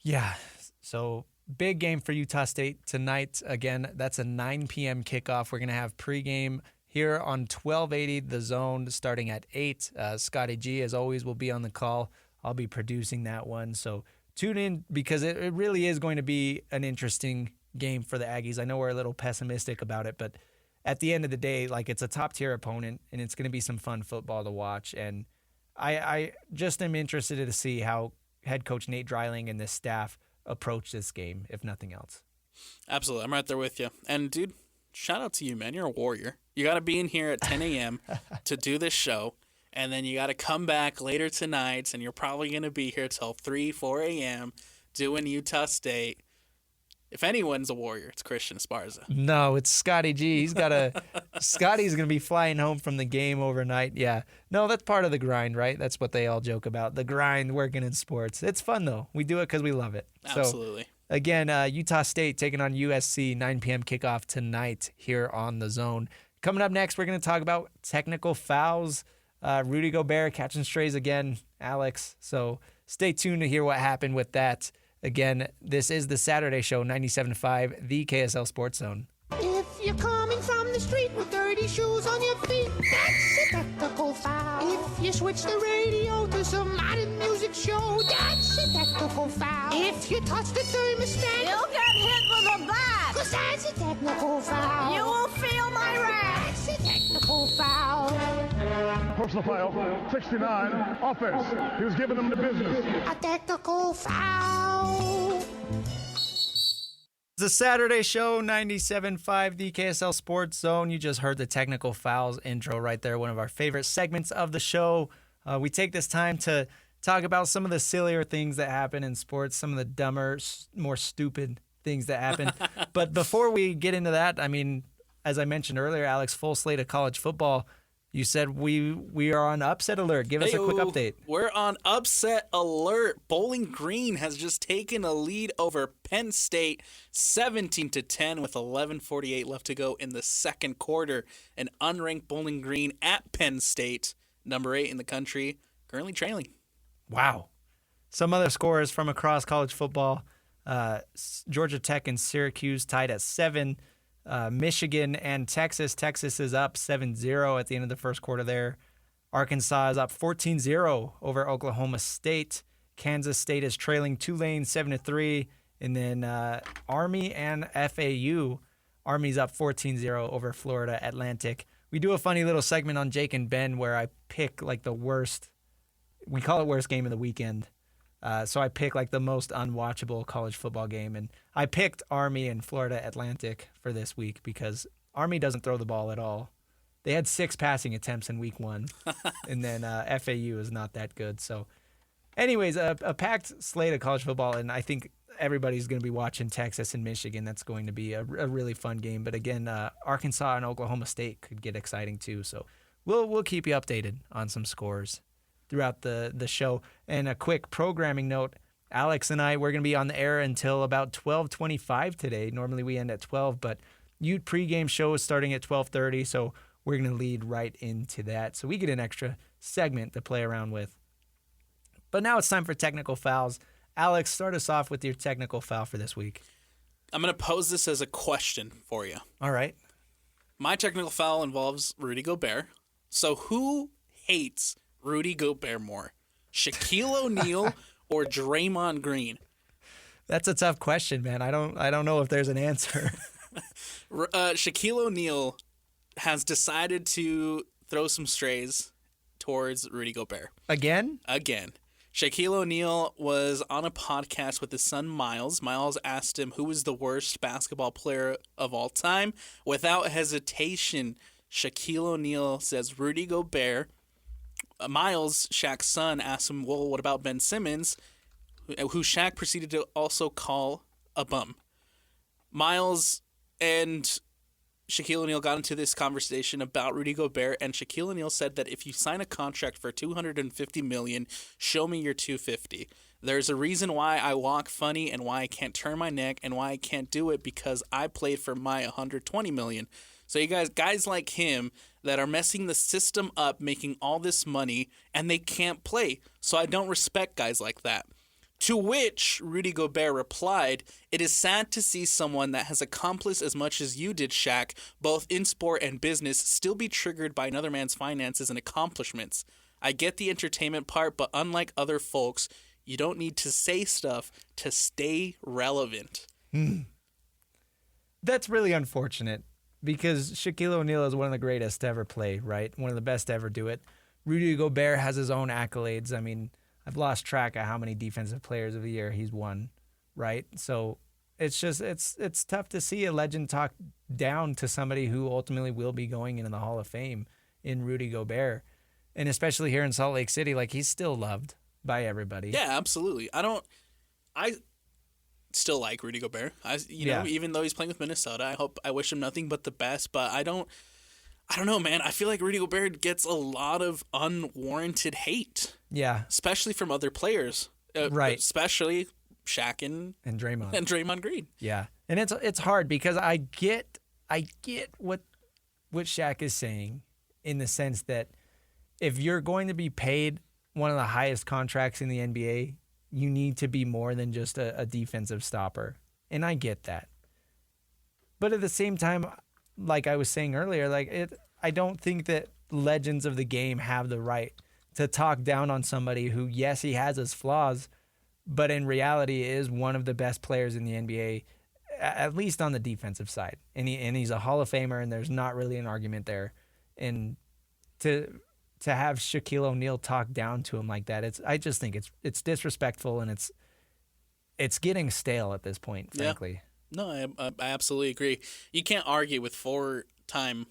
Yeah, so big game for Utah State tonight. Again, that's a 9 p.m. kickoff. We're going to have pregame here on 1280 The Zone starting at 8. Scotty G, as always, will be on the call. I'll be producing that one. So tune in because it really is going to be an interesting game for the Aggies. I know we're a little pessimistic about it, but at the end of the day, like, it's a top-tier opponent, and it's going to be some fun football to watch. And I just am interested to see how head coach Nate Dreiling and this staff approach this game, if nothing else. Absolutely. I'm right there with you. And, dude, shout out to you, man. You're a warrior. You got to be in here at 10 a.m. to do this show, and then you got to come back later tonight, and you're probably going to be here till 3, 4 a.m. doing Utah State. If anyone's a warrior, it's Christian Esparza. No, it's Scotty G. Scotty's going to be flying home from the game overnight. Yeah. No, that's part of the grind, right? That's what they all joke about. The grind, working in sports. It's fun, though. We do it because we love it. Absolutely. So, again, Utah State taking on USC, 9 p.m. kickoff tonight here on The Zone. Coming up next, we're going to talk about technical fouls. Rudy Gobert catching strays again, Alex. So stay tuned to hear what happened with that. Again, this is the Saturday Show, 97.5, the KSL Sports Zone. If you're coming from the street with dirty shoes on your feet, that's a technical foul. If you switch the radio to some modern music show, that's a technical foul. If you touch the thermostat, you'll get hit with a bat. 'cause that's a technical foul. You will feel my wrath. That's a technical foul. Personal foul, 69, offense. He was giving them the business. A technical foul. It's the Saturday Show, 97.5, the KSL Sports Zone. You just heard the technical fouls intro right there, one of our favorite segments of the show. We take this time to talk about some of the sillier things that happen in sports, some of the dumber, more stupid things that happen. But before we get into that, I mean, as I mentioned earlier, Alex, full slate of college football. You said we are on upset alert. Give us a quick update. We're on upset alert. Bowling Green has just taken a lead over Penn State, 17-10, with 11:48 left to go in the second quarter. An unranked Bowling Green at Penn State, number 8 in the country, currently trailing. Wow. Some other scores from across college football. Georgia Tech and Syracuse tied at 7. Michigan and Texas. Texas is up 7-0 at the end of the first quarter there. Arkansas is up 14-0 over Oklahoma State. Kansas State is trailing Tulane 7-3. And then Army and FAU. Army's up 14-0 over Florida Atlantic. We do a funny little segment on Jake and Ben where I pick like the worst, we call it worst game of the weekend. So I pick like the most unwatchable college football game, and I picked Army and Florida Atlantic for this week because Army doesn't throw the ball at all. They had 6 passing attempts in week 1, and then FAU is not that good. So anyways, a packed slate of college football, and I think everybody's going to be watching Texas and Michigan. That's going to be a really fun game. But again, Arkansas and Oklahoma State could get exciting too. So we'll keep you updated on some scores throughout the show. And a quick programming note, Alex and we're going to be on the air until about 12:25 today. Normally we end at 12, but Ute pregame show is starting at 12:30, so we're going to lead right into that. So we get an extra segment to play around with. But now it's time for technical fouls. Alex, start us off with your technical foul for this week. I'm going to pose this as a question for you. All right. My technical foul involves Rudy Gobert. So who hates Rudy Gobert more, Shaquille O'Neal or Draymond Green? That's a tough question, man. I don't know if there's an answer. Shaquille O'Neal has decided to throw some strays towards Rudy Gobert. Again? Shaquille O'Neal was on a podcast with his son Miles. Miles asked him who was the worst basketball player of all time. Without hesitation, Shaquille O'Neal says Rudy Gobert. Miles, Shaq's son, asked him, well, what about Ben Simmons, who Shaq proceeded to also call a bum. Miles and Shaquille O'Neal got into this conversation about Rudy Gobert, and Shaquille O'Neal said that if you sign a contract for $250 million, show me your $250. There's a reason why I walk funny and why I can't turn my neck and why I can't do it, because I played for my $120 million. So you guys like him that are messing the system up, making all this money, and they can't play. So I don't respect guys like that. To which Rudy Gobert replied, "It is sad to see someone that has accomplished as much as you did, Shaq, both in sport and business, still be triggered by another man's finances and accomplishments. I get the entertainment part, but unlike other folks, you don't need to say stuff to stay relevant. That's really unfortunate because Shaquille O'Neal is one of the greatest to ever play, right? One of the best to ever do it. Rudy Gobert has his own accolades. I mean, I've lost track of how many defensive players of the year he's won, right? So it's just it's tough to see a legend talk down to somebody who ultimately will be going into the Hall of Fame in Rudy Gobert. And especially here in Salt Lake City, like, he's still loved by everybody. Yeah, absolutely. I still like Rudy Gobert. You know, even though he's playing with Minnesota, I wish him nothing but the best, but I don't know, man. I feel like Rudy Gobert gets a lot of unwarranted hate. Yeah. Especially from other players. Right. Especially Shaq and Draymond. And Draymond Green. Yeah. And it's hard because I get what Shaq is saying, in the sense that if you're going to be paid one of the highest contracts in the NBA, you need to be more than just a defensive stopper. And I get that. But at the same time, like I was saying earlier, I don't think that legends of the game have the right to talk down on somebody who, yes, he has his flaws, but in reality is one of the best players in the NBA, at least on the defensive side. And he's a Hall of Famer, and there's not really an argument there. And to have Shaquille O'Neal talk down to him like that, I just think it's disrespectful, and it's getting stale at this point, frankly. Yeah. No, I absolutely agree. You can't argue with 4-time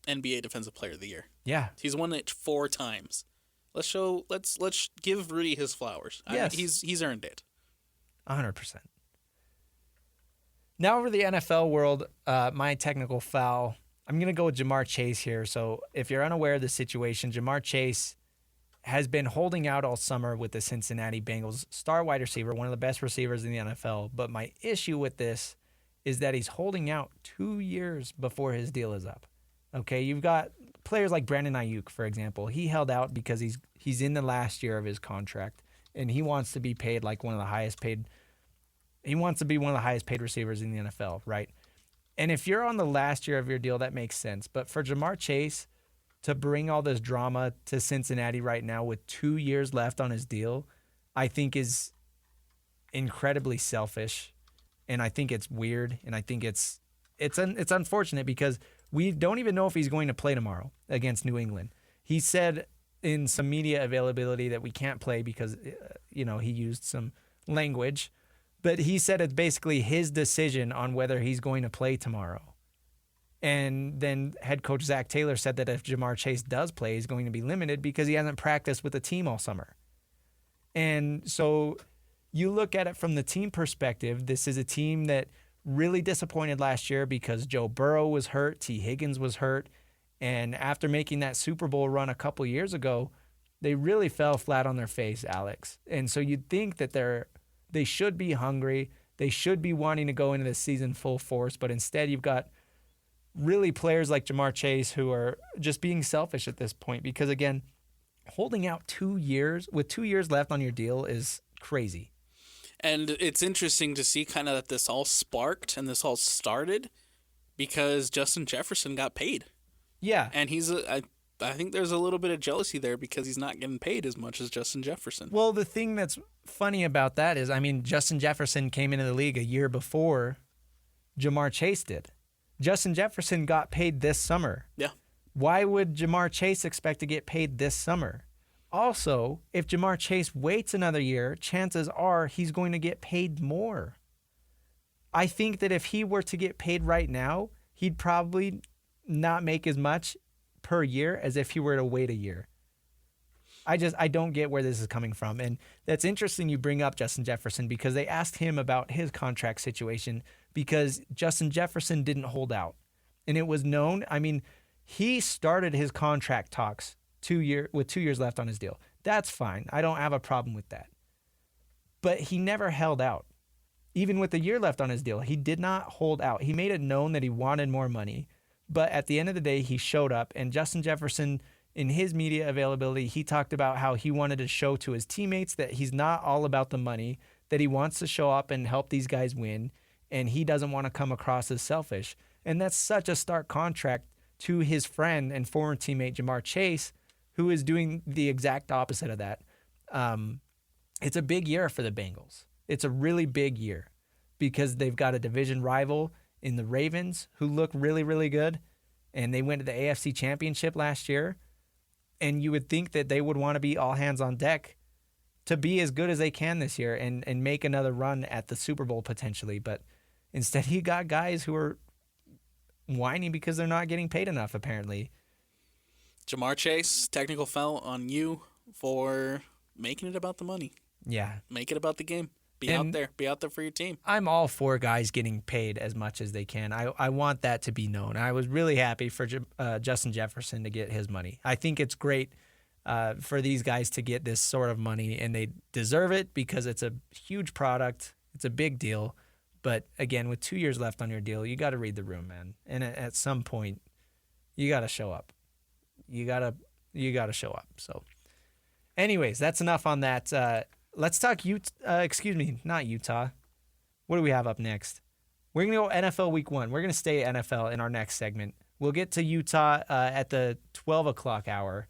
NBA Defensive Player of the Year. Yeah, he's won it 4 times. Let's give Rudy his flowers. Yes. He's earned it. 100%. Now over the NFL world, my technical foul. I'm going to go with Jamar Chase here. So if you're unaware of the situation, Jamar Chase has been holding out all summer with the Cincinnati Bengals, star wide receiver, one of the best receivers in the NFL. But my issue with this is that he's holding out 2 years before his deal is up. Okay, you've got players like Brandon Ayuk, for example. He held out because he's in the last year of his contract, and he wants to be paid like one of the highest paid. He wants to be one of the highest paid receivers in the NFL, right? And if you're on the last year of your deal, that makes sense. But for Jamar Chase to bring all this drama to Cincinnati right now with 2 years left on his deal, I think is incredibly selfish, and I think it's weird, and I think it's unfortunate because we don't even know if he's going to play tomorrow against New England. He said in some media availability that we can't play because he used some language. But he said it's basically his decision on whether he's going to play tomorrow. And then head coach Zach Taylor said that if Jamar Chase does play, he's going to be limited because he hasn't practiced with the team all summer. And so you look at it from the team perspective, this is a team that really disappointed last year because Joe Burrow was hurt, T. Higgins was hurt, and after making that Super Bowl run a couple years ago, they really fell flat on their face, Alex. And so you'd think that they should be hungry. They should be wanting to go into the season full force, but instead you've got really players like Jamar Chase who are just being selfish at this point because, again, holding out 2 years with 2 years left on your deal is crazy. And it's interesting to see kind of that this all sparked and this all started because Justin Jefferson got paid. Yeah. And I think there's a little bit of jealousy there because he's not getting paid as much as Justin Jefferson. Well, the thing that's funny about that is, Justin Jefferson came into the league a year before Jamar Chase did. Justin Jefferson got paid this summer. Yeah. Why would Jamar Chase expect to get paid this summer? Also, if Jamar Chase waits another year, chances are he's going to get paid more. I think that if he were to get paid right now, he'd probably not make as much per year as if he were to wait a year. I don't get where this is coming from. And that's interesting you bring up Justin Jefferson because they asked him about his contract situation because Justin Jefferson didn't hold out. And it was known, he started his contract talks with 2 years left on his deal. That's fine. I don't have a problem with that. But he never held out. Even with a year left on his deal, he did not hold out. He made it known that he wanted more money. But at the end of the day, he showed up. And Justin Jefferson, in his media availability, he talked about how he wanted to show to his teammates that he's not all about the money, that he wants to show up and help these guys win, and he doesn't want to come across as selfish. And that's such a stark contrast to his friend and former teammate Jamar Chase, who is doing the exact opposite of that. It's a big year for the Bengals. It's a really big year because they've got a division rival in the Ravens who look really, really good, and they went to the AFC Championship last year, and you would think that they would want to be all hands on deck to be as good as they can this year and make another run at the Super Bowl potentially. But instead, you got guys who are whining because they're not getting paid enough, apparently. Jamar Chase, technical foul on you for making it about the money. Yeah. Make it about the game. Be out there for your team. I'm all for guys getting paid as much as they can. I want that to be known. I was really happy for Justin Jefferson to get his money. I think it's great for these guys to get this sort of money, and they deserve it because it's a huge product. It's a big deal. But again, with 2 years left on your deal, you got to read the room, man. And at some point, you got to show up. You gotta show up. So, anyways, that's enough on that. Let's talk not Utah. What do we have up next? We're gonna go NFL Week 1. We're gonna stay NFL in our next segment. We'll get to Utah at the 12 o'clock hour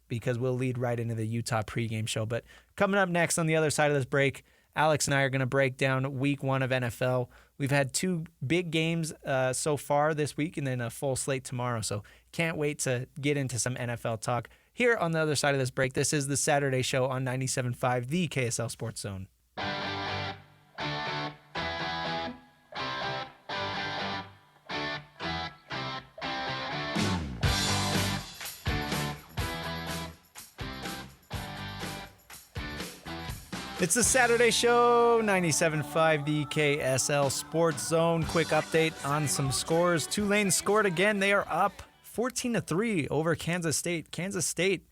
because we'll lead right into the Utah pregame show. But coming up next on the other side of this break, Alex and I are going to break down Week 1 of NFL. We've had 2 big games so far this week and then a full slate tomorrow. So can't wait to get into some NFL talk. Here on the other side of this break, this is the Saturday show on 97.5, the KSL Sports Zone. It's the Saturday show, 97.5, the KSL Sports Zone. Quick update on some scores. Tulane scored again. They are up 14-3 over Kansas State. Kansas State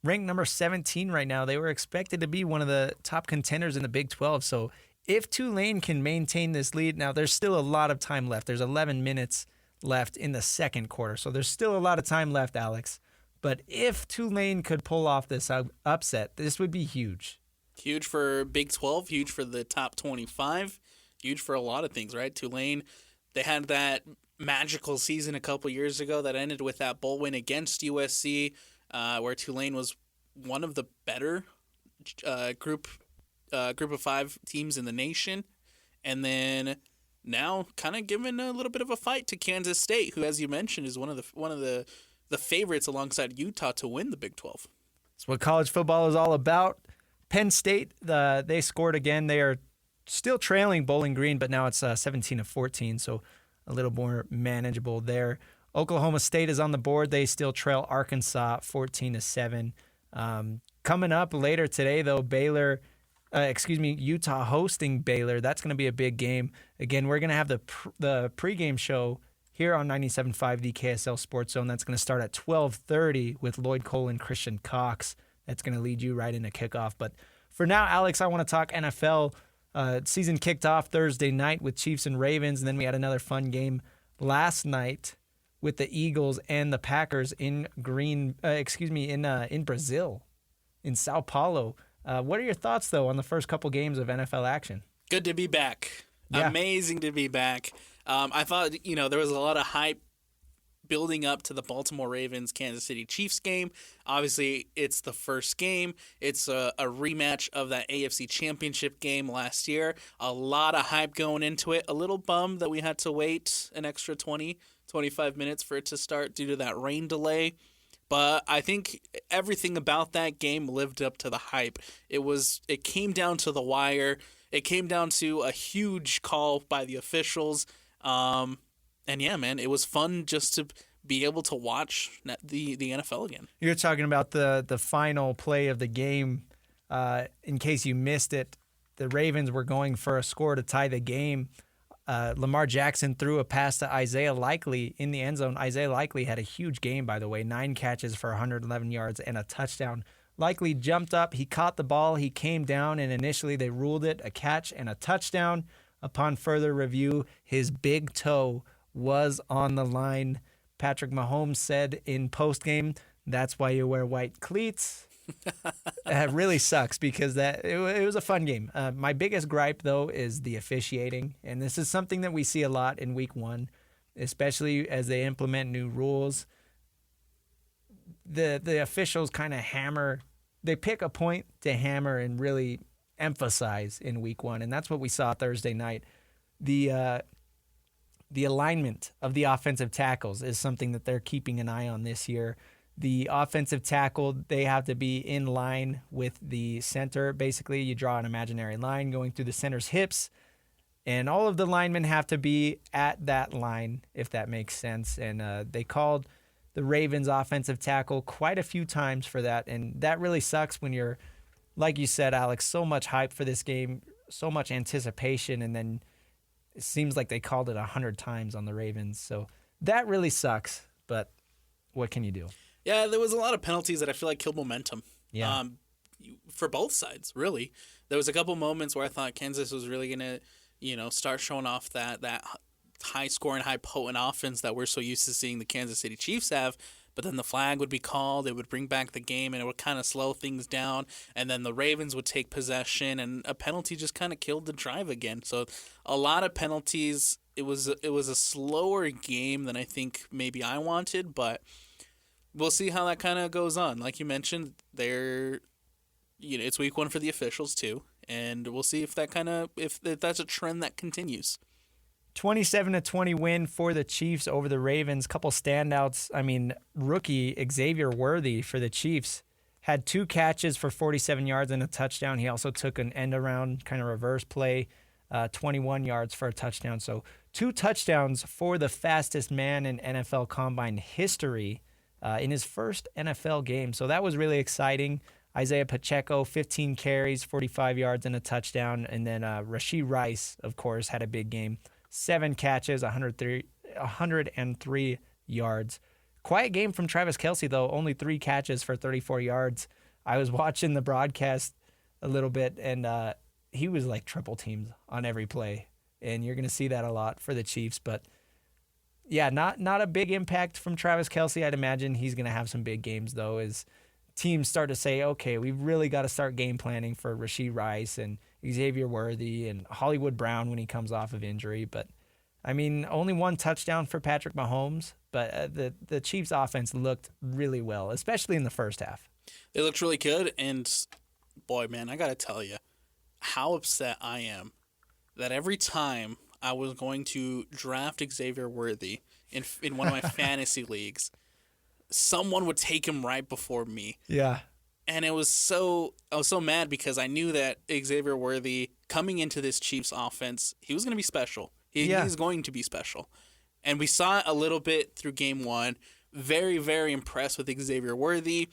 ranked number 17 right now. They were expected to be one of the top contenders in the Big 12. So if Tulane can maintain this lead, now there's still a lot of time left. There's 11 minutes left in the second quarter. So there's still a lot of time left, Alex. But if Tulane could pull off this upset, this would be huge. Huge for Big 12, huge for the top 25, huge for a lot of things, right? Tulane, they had that magical season a couple years ago that ended with that bowl win against USC, where Tulane was one of the better group of 5 teams in the nation. And then now kind of giving a little bit of a fight to Kansas State, who, as you mentioned, is one of the favorites alongside Utah to win the Big 12. That's what college football is all about. Penn State, they scored again. They are still trailing Bowling Green, but now it's 17-14, so a little more manageable there. Oklahoma State is on the board. They still trail Arkansas 14-7. Coming up later today, though, Utah hosting Baylor. That's going to be a big game. Again, we're going to have the pregame show here on 97.5, the KSL Sports Zone. That's going to start at 12:30 with Lloyd Cole and Christian Cox. That's going to lead you right into kickoff. But for now, Alex, I want to talk NFL. Season kicked off Thursday night with Chiefs and Ravens, and then we had another fun game last night with the Eagles and the Packers in Brazil, in Sao Paulo. What are your thoughts, though, on the first couple games of NFL action? Good to be back. Yeah. Amazing to be back. I thought, there was a lot of hype building up to the Baltimore Ravens Kansas City Chiefs game. Obviously, it's the first game. It's a rematch of that AFC Championship game last year. A lot of hype going into it. A little bummed that we had to wait an extra 25 minutes for it to start due to that rain delay. But I think everything about that game lived up to the hype. It came down to the wire. It came down to a huge call by the officials. And yeah, man, it was fun just to be able to watch the NFL again. You're talking about the final play of the game. In case you missed it, the Ravens were going for a score to tie the game. Lamar Jackson threw a pass to Isaiah Likely in the end zone. Isaiah Likely had a huge game, by the way, 9 catches for 111 yards and a touchdown. Likely jumped up, he caught the ball, he came down, and initially they ruled it a catch and a touchdown. Upon further review, his big toe was on the line. Patrick Mahomes said in postgame, "That's why you wear white cleats." It really sucks because it was a fun game. My biggest gripe, though, is the officiating. And this is something that we see a lot in Week 1, especially as they implement new rules. the officials kind of they pick a point to hammer and really emphasize in week one, and that's what we saw Thursday night. The alignment of the offensive tackles is something that they're keeping an eye on this year. The offensive tackle, they have to be in line with the center. Basically, you draw an imaginary line going through the center's hips, and all of the linemen have to be at that line, if that makes sense. And they called the Ravens offensive tackle quite a few times for that, and that really sucks when you're, like you said, Alex, so much hype for this game, so much anticipation, and then it seems like they called it 100 times on the Ravens. So that really sucks, but what can you do? Yeah, there was a lot of penalties that I feel like killed momentum. Yeah. For both sides, really. There was a couple moments where I thought Kansas was really going to, start showing off that high-scoring, high-potent offense that we're so used to seeing the Kansas City Chiefs have. But then the flag would be called, it would bring back the game, and it would kind of slow things down. And then the Ravens would take possession, and a penalty just kind of killed the drive again. So a lot of penalties. It was a slower game than I think maybe I wanted, but we'll see how that kind of goes on. Like you mentioned, it's week one for the officials too, and we'll see if that's a trend that continues. 27-20 win for the Chiefs over the Ravens. Couple standouts. I mean, rookie Xavier Worthy for the Chiefs had 2 catches for 47 yards and a touchdown. He also took an end-around kind of reverse play, 21 yards for a touchdown. So 2 touchdowns for the fastest man in NFL Combine history in his first NFL game. So that was really exciting. Isaiah Pacheco, 15 carries, 45 yards and a touchdown. And then Rashee Rice, of course, had a big game. 7 catches, 103 yards. Quiet game from Travis Kelce, though. Only 3 catches for 34 yards. I was watching the broadcast a little bit, and he was like triple teamed on every play. And you're going to see that a lot for the Chiefs. But, yeah, not a big impact from Travis Kelce. I'd imagine he's going to have some big games, though, as teams start to say, okay, we've really got to start game planning for Rashee Rice and Xavier Worthy and Hollywood Brown when he comes off of injury. But, I mean, only 1 touchdown for Patrick Mahomes, but the Chiefs' offense looked really well, especially in the first half. They looked really good, and, boy, man, I got to tell you how upset I am that every time I was going to draft Xavier Worthy in one of my fantasy leagues, someone would take him right before me. Yeah. And I was so mad because I knew that Xavier Worthy, coming into this Chiefs offense, he was going to be special. He's going to be special. And we saw it a little bit through game 1. Very, very impressed with Xavier Worthy.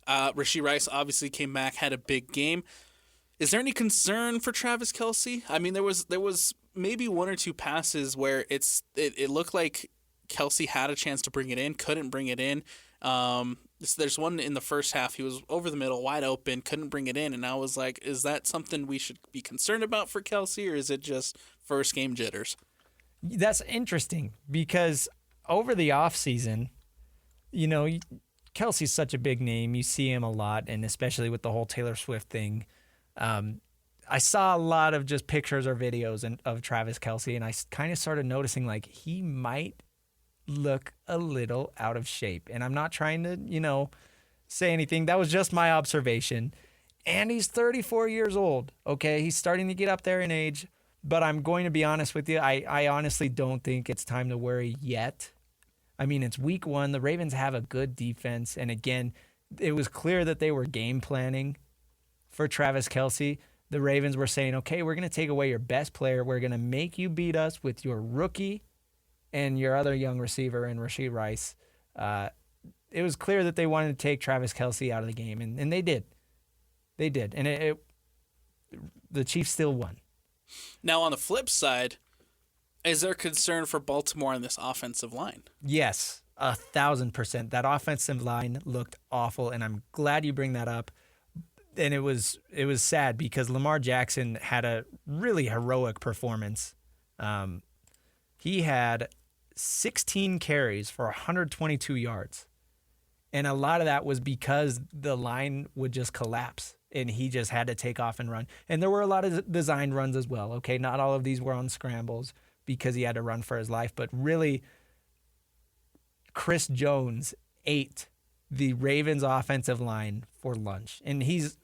Rashee Rice obviously came back, had a big game. Is there any concern for Travis Kelce? I mean, there was maybe 1 or 2 passes where it looked like Kelce had a chance to bring it in, couldn't bring it in. There's one in the first half. He was over the middle, wide open, couldn't bring it in. And I was like, is that something we should be concerned about for Kelce, or is it just first game jitters? That's interesting because over the offseason, Kelce's such a big name. You see him a lot, and especially with the whole Taylor Swift thing. I saw a lot of just pictures or videos of Travis Kelce, and I kind of started noticing like he might look a little out of shape. And I'm not trying to, say anything. That was just my observation. And he's 34 years old, okay? He's starting to get up there in age. But I'm going to be honest with you. I honestly don't think it's time to worry yet. I mean, it's week 1. The Ravens have a good defense. And again, it was clear that they were game planning for Travis Kelce. The Ravens were saying, okay, we're going to take away your best player. We're going to make you beat us with your rookie and your other young receiver in Rashee Rice. It was clear that they wanted to take Travis Kelce out of the game, and they did. They did. And the Chiefs still won. Now, on the flip side, is there concern for Baltimore on this offensive line? Yes, 1,000%. That offensive line looked awful, and I'm glad you bring that up. And it was sad because Lamar Jackson had a really heroic performance. He had 16 carries for 122 yards. And a lot of that was because the line would just collapse and he just had to take off and run. And there were a lot of designed runs as well. Okay, not all of these were on scrambles because he had to run for his life. But really, Chris Jones ate the Ravens offensive line for lunch. And he's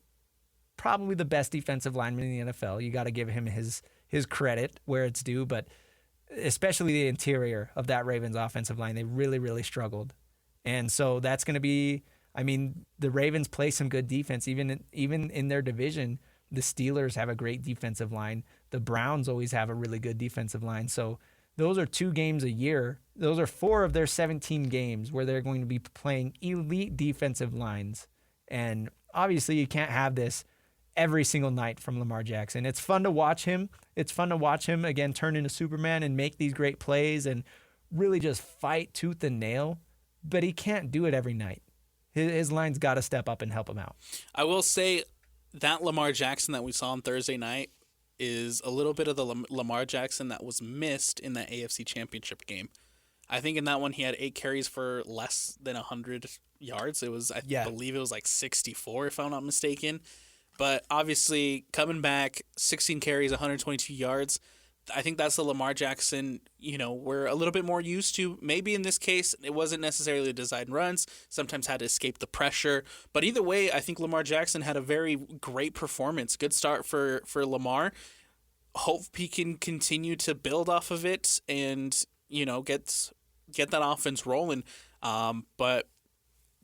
probably the best defensive lineman in the NFL. You got to give him his credit where it's due, but especially the interior of that Ravens offensive line, they really, really struggled. And so that's going to be, I mean, the Ravens play some good defense. Even in their division, the Steelers have a great defensive line. The Browns always have a really good defensive line. So those are 2 games a year. Those are 4 of their 17 games where they're going to be playing elite defensive lines. And obviously you can't have this every single night from Lamar Jackson. It's fun to watch him. It's fun to watch him, again, turn into Superman and make these great plays and really just fight tooth and nail. But he can't do it every night. His line's got to step up and help him out. I will say that Lamar Jackson that we saw on Thursday night is a little bit of the Lamar Jackson that was missed in that AFC Championship game. I think in that one he had 8 carries for less than 100 yards. It was, I believe it was like 64 if I'm not mistaken. But obviously coming back, 16 carries, 122 yards. I think that's the Lamar Jackson, we're a little bit more used to. Maybe in this case, it wasn't necessarily design runs. Sometimes had to escape the pressure. But either way, I think Lamar Jackson had a very great performance. Good start for Lamar. Hope he can continue to build off of it and, get that offense rolling. But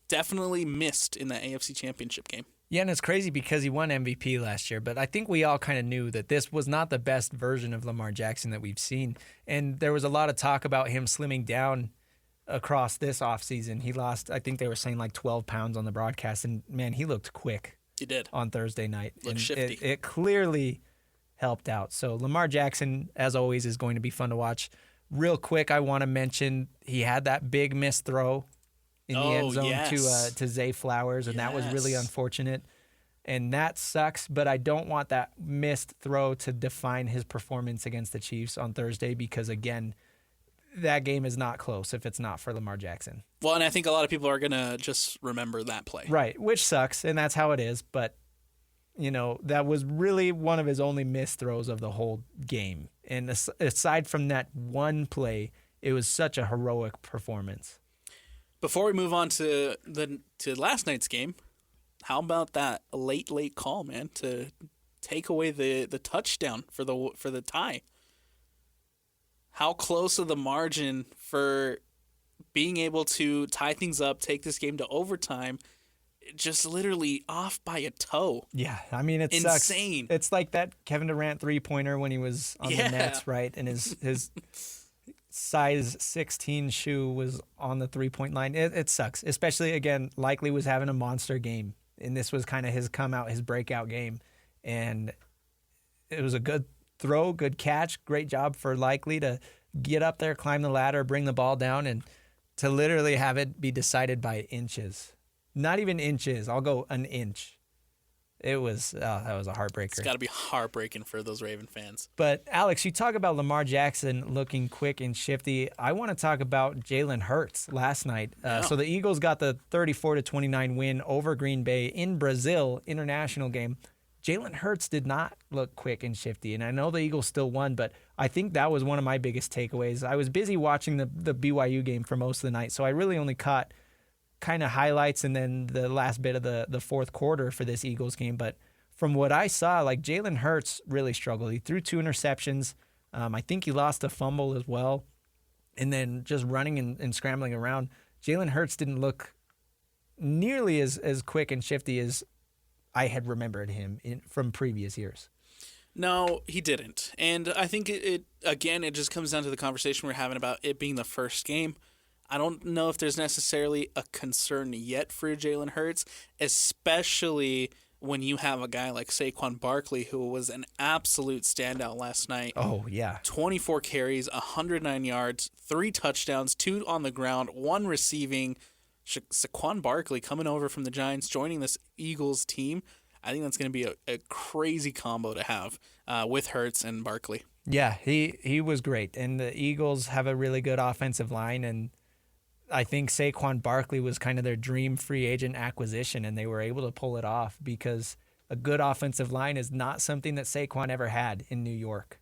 definitely missed in the AFC Championship game. Yeah, and it's crazy because he won MVP last year, but I think we all kind of knew that this was not the best version of Lamar Jackson that we've seen. And there was a lot of talk about him slimming down across this offseason. He lost, I think they were saying like 12 pounds on the broadcast, and man, he looked quick. He did. On Thursday night. Looked shifty. It clearly helped out. So Lamar Jackson, as always, is going to be fun to watch. Real quick, I want to mention he had that big missed throw in the end zone to Zay Flowers, and that was really unfortunate. And that sucks, but I don't want that missed throw to define his performance against the Chiefs on Thursday because, again, that game is not close if it's not for Lamar Jackson. Well, and I think a lot of people are going to just remember that play. Right, which sucks, and that's how it is. But, that was really one of his only missed throws of the whole game. And aside from that one play, it was such a heroic performance. Before we move on to last night's game, how about that late call, man, to take away the touchdown for the tie? How close of the margin for being able to tie things up, take this game to overtime, just literally off by a toe. Yeah, I mean, it's insane. It's like that Kevin Durant 3-pointer when he was on the Nets, right? And his size 16 shoe was on the 3-point line. It sucks, especially, again, Likely was having a monster game, and this was kind of his his breakout game. And it was a good throw, good catch, great job for Likely to get up there, climb the ladder, bring the ball down, and to literally have it be decided by inches. Not even inches. I'll go an inch. That was a heartbreaker. It's got to be heartbreaking for those Raven fans. But, Alex, you talk about Lamar Jackson looking quick and shifty. I want to talk about Jalen Hurts last night. So the Eagles got the 34-29 win over Green Bay in Brazil, international game. Jalen Hurts did not look quick and shifty, and I know the Eagles still won, but I think that was one of my biggest takeaways. I was busy watching the BYU game for most of the night, so I really only caught kind of highlights and then the last bit of the fourth quarter for this Eagles game. But from what I saw, like Jalen Hurts really struggled. He threw 2 interceptions. I think he lost a fumble as well. And then just running and scrambling around. Jalen Hurts didn't look nearly as quick and shifty as I had remembered him from previous years. No, he didn't. And I think it just comes down to the conversation we're having about it being the first game. I don't know if there's necessarily a concern yet for Jalen Hurts, especially when you have a guy like Saquon Barkley, who was an absolute standout last night. Oh, yeah. 24 carries, 109 yards, 3 touchdowns, 2 on the ground, 1 receiving. Saquon Barkley coming over from the Giants, joining this Eagles team. I think that's going to be a crazy combo to have with Hurts and Barkley. Yeah, he was great. And the Eagles have a really good offensive line, and I think Saquon Barkley was kind of their dream free agent acquisition, and they were able to pull it off because a good offensive line is not something that Saquon ever had in New York.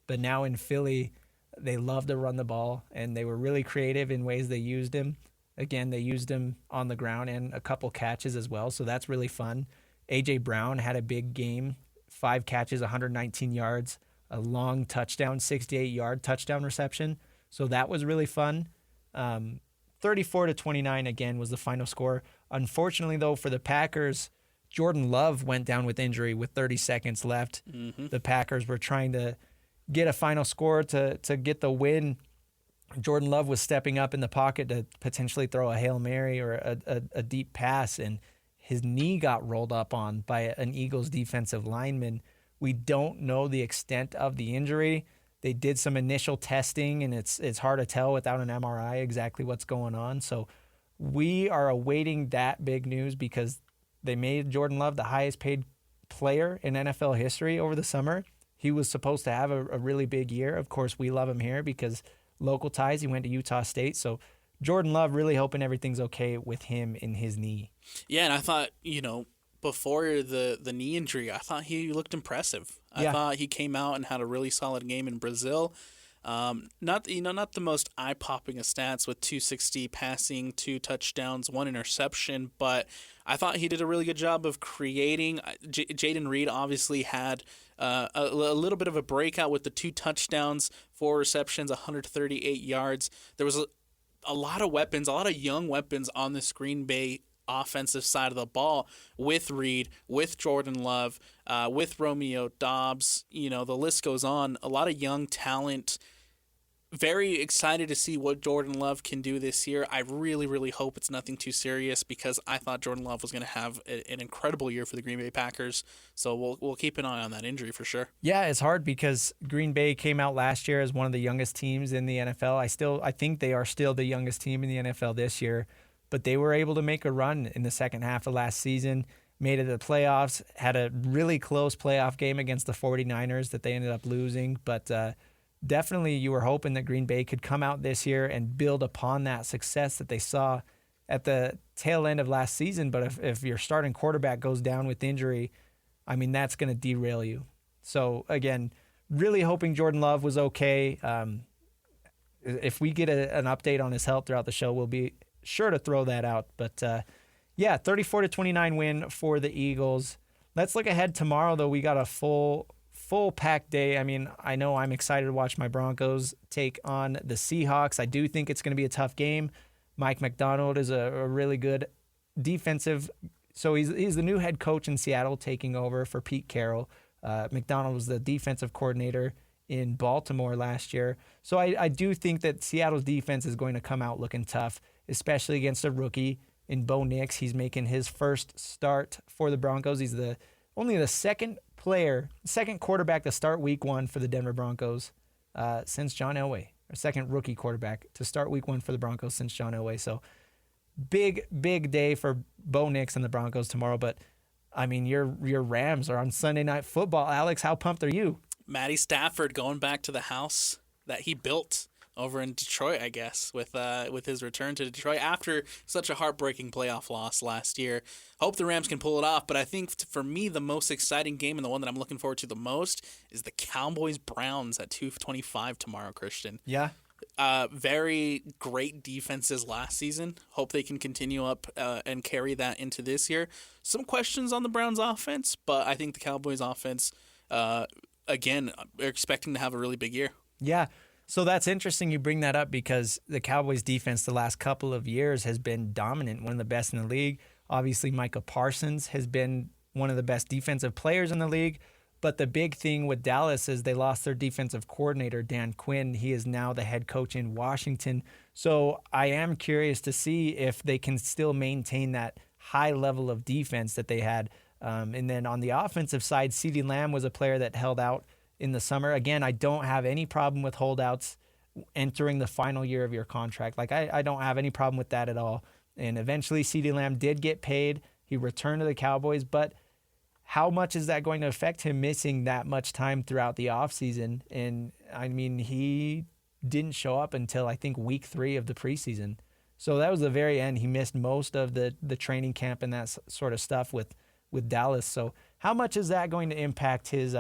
But now in Philly, they love to run the ball, and they were really creative in ways they used him. Again, they used him on the ground and a couple catches as well, so that's really fun. A.J. Brown had a big game, 5 catches, 119 yards, a long touchdown, 68-yard touchdown reception. So that was really fun. 34-29, again, was the final score. Unfortunately, though, for the Packers, Jordan Love went down with injury with 30 seconds left. Mm-hmm. The Packers were trying to get a final score to get the win. Jordan Love was stepping up in the pocket to potentially throw a Hail Mary or a deep pass, and his knee got rolled up on by an Eagles defensive lineman. We don't know the extent of the injury. They did some initial testing, and it's hard to tell without an MRI exactly what's going on. So we are awaiting that big news because they made Jordan Love the highest paid player in NFL history over the summer. He was supposed to have a really big year. Of course, we love him here because local ties. He went to Utah State. So Jordan Love, really hoping everything's okay with him in his knee. Yeah, and I thought, before the knee injury, I thought he looked impressive. I thought he came out and had a really solid game in Brazil. Not the most eye-popping of stats with 260 passing, 2 touchdowns, 1 interception, but I thought he did a really good job of creating. Jaden Reed obviously had a little bit of a breakout with the 2 touchdowns, 4 receptions, 138 yards. There was a lot of weapons, a lot of young weapons on this Green Bay offensive side of the ball with Reed, with Jordan Love, with Romeo Doubs. The list goes on. A lot of young talent. Very excited to see what Jordan Love can do this year. I really, really hope it's nothing too serious because I thought Jordan Love was going to have an incredible year for the Green Bay Packers. So we'll keep an eye on that injury for sure. Yeah, it's hard because Green Bay came out last year as one of the youngest teams in the NFL. I think they are still the youngest team in the NFL this year, but they were able to make a run in the second half of last season, made it to the playoffs, had a really close playoff game against the 49ers that they ended up losing, but definitely you were hoping that Green Bay could come out this year and build upon that success that they saw at the tail end of last season. But if your starting quarterback goes down with injury, I mean, that's going to derail you. So, again, really hoping Jordan Love was okay. If we get an update on his health throughout the show, we'll be sure to throw that out. But, 34-29 win for the Eagles. Let's look ahead tomorrow, though. We got a full packed day. I mean, I know I'm excited to watch my Broncos take on the Seahawks. I do think it's going to be a tough game. Mike McDonald is a really good defensive. So he's the new head coach in Seattle, taking over for Pete Carroll. McDonald was the defensive coordinator in Baltimore last year. So I do think that Seattle's defense is going to come out looking tough, especially against a rookie in Bo Nix. He's making his first start for the Broncos. He's only the second quarterback to start week 1 for the Denver Broncos since John Elway, or second rookie quarterback to start week 1 for the Broncos since John Elway. So big day for Bo Nix and the Broncos tomorrow. But I mean, your Rams are on Sunday Night Football. Alex, how pumped are you? Matty Stafford going back to the house that he built over in Detroit, I guess, with his return to Detroit after such a heartbreaking playoff loss last year. Hope the Rams can pull it off, but I think for me the most exciting game and the one that I'm looking forward to the most is the Cowboys-Browns at 2:25 tomorrow, Christian. Yeah. Very great defenses last season. Hope they can continue up and carry that into this year. Some questions on the Browns offense, but I think the Cowboys offense, again, are expecting to have a really big year. Yeah. So that's interesting you bring that up because the Cowboys defense the last couple of years has been dominant, one of the best in the league. Obviously, Micah Parsons has been one of the best defensive players in the league. But the big thing with Dallas is they lost their defensive coordinator, Dan Quinn. He is now the head coach in Washington. So I am curious to see if they can still maintain that high level of defense that they had. And then on the offensive side, CeeDee Lamb was a player that held out in the summer. Again, I don't have any problem with holdouts entering the final year of your contract. Like, I don't have any problem with that at all. And eventually CeeDee Lamb did get paid. He returned to the Cowboys, but how much is that going to affect him missing that much time throughout the offseason? And, I mean, he didn't show up until, I think, week 3 of the preseason. So that was the very end. He missed most of the training camp and that sort of stuff with Dallas. So how much is that going to impact his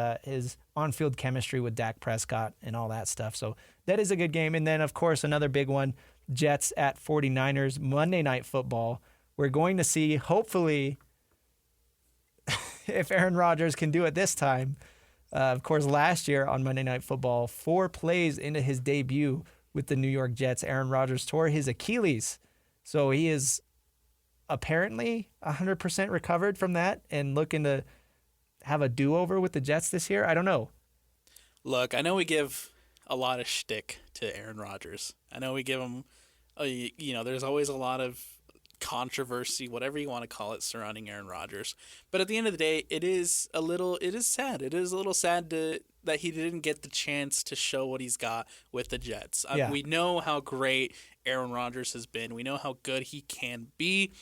on-field chemistry with Dak Prescott and all that stuff? So that is a good game. And then, of course, another big one, Jets at 49ers, Monday Night Football. We're going to see, hopefully, if Aaron Rodgers can do it this time. Of course, last year on Monday Night Football, 4 plays into his debut with the New York Jets, Aaron Rodgers tore his Achilles. So he is apparently 100% recovered from that and looking to have a do-over with the Jets this year. I don't know. Look, I know we give a lot of shtick to Aaron Rodgers. I know we give him, there's always a lot of controversy, whatever you want to call it, surrounding Aaron Rodgers. But at the end of the day, it is sad. It is a little sad that he didn't get the chance to show what he's got with the Jets. Yeah. We know how great Aaron Rodgers has been. We know how good he can be.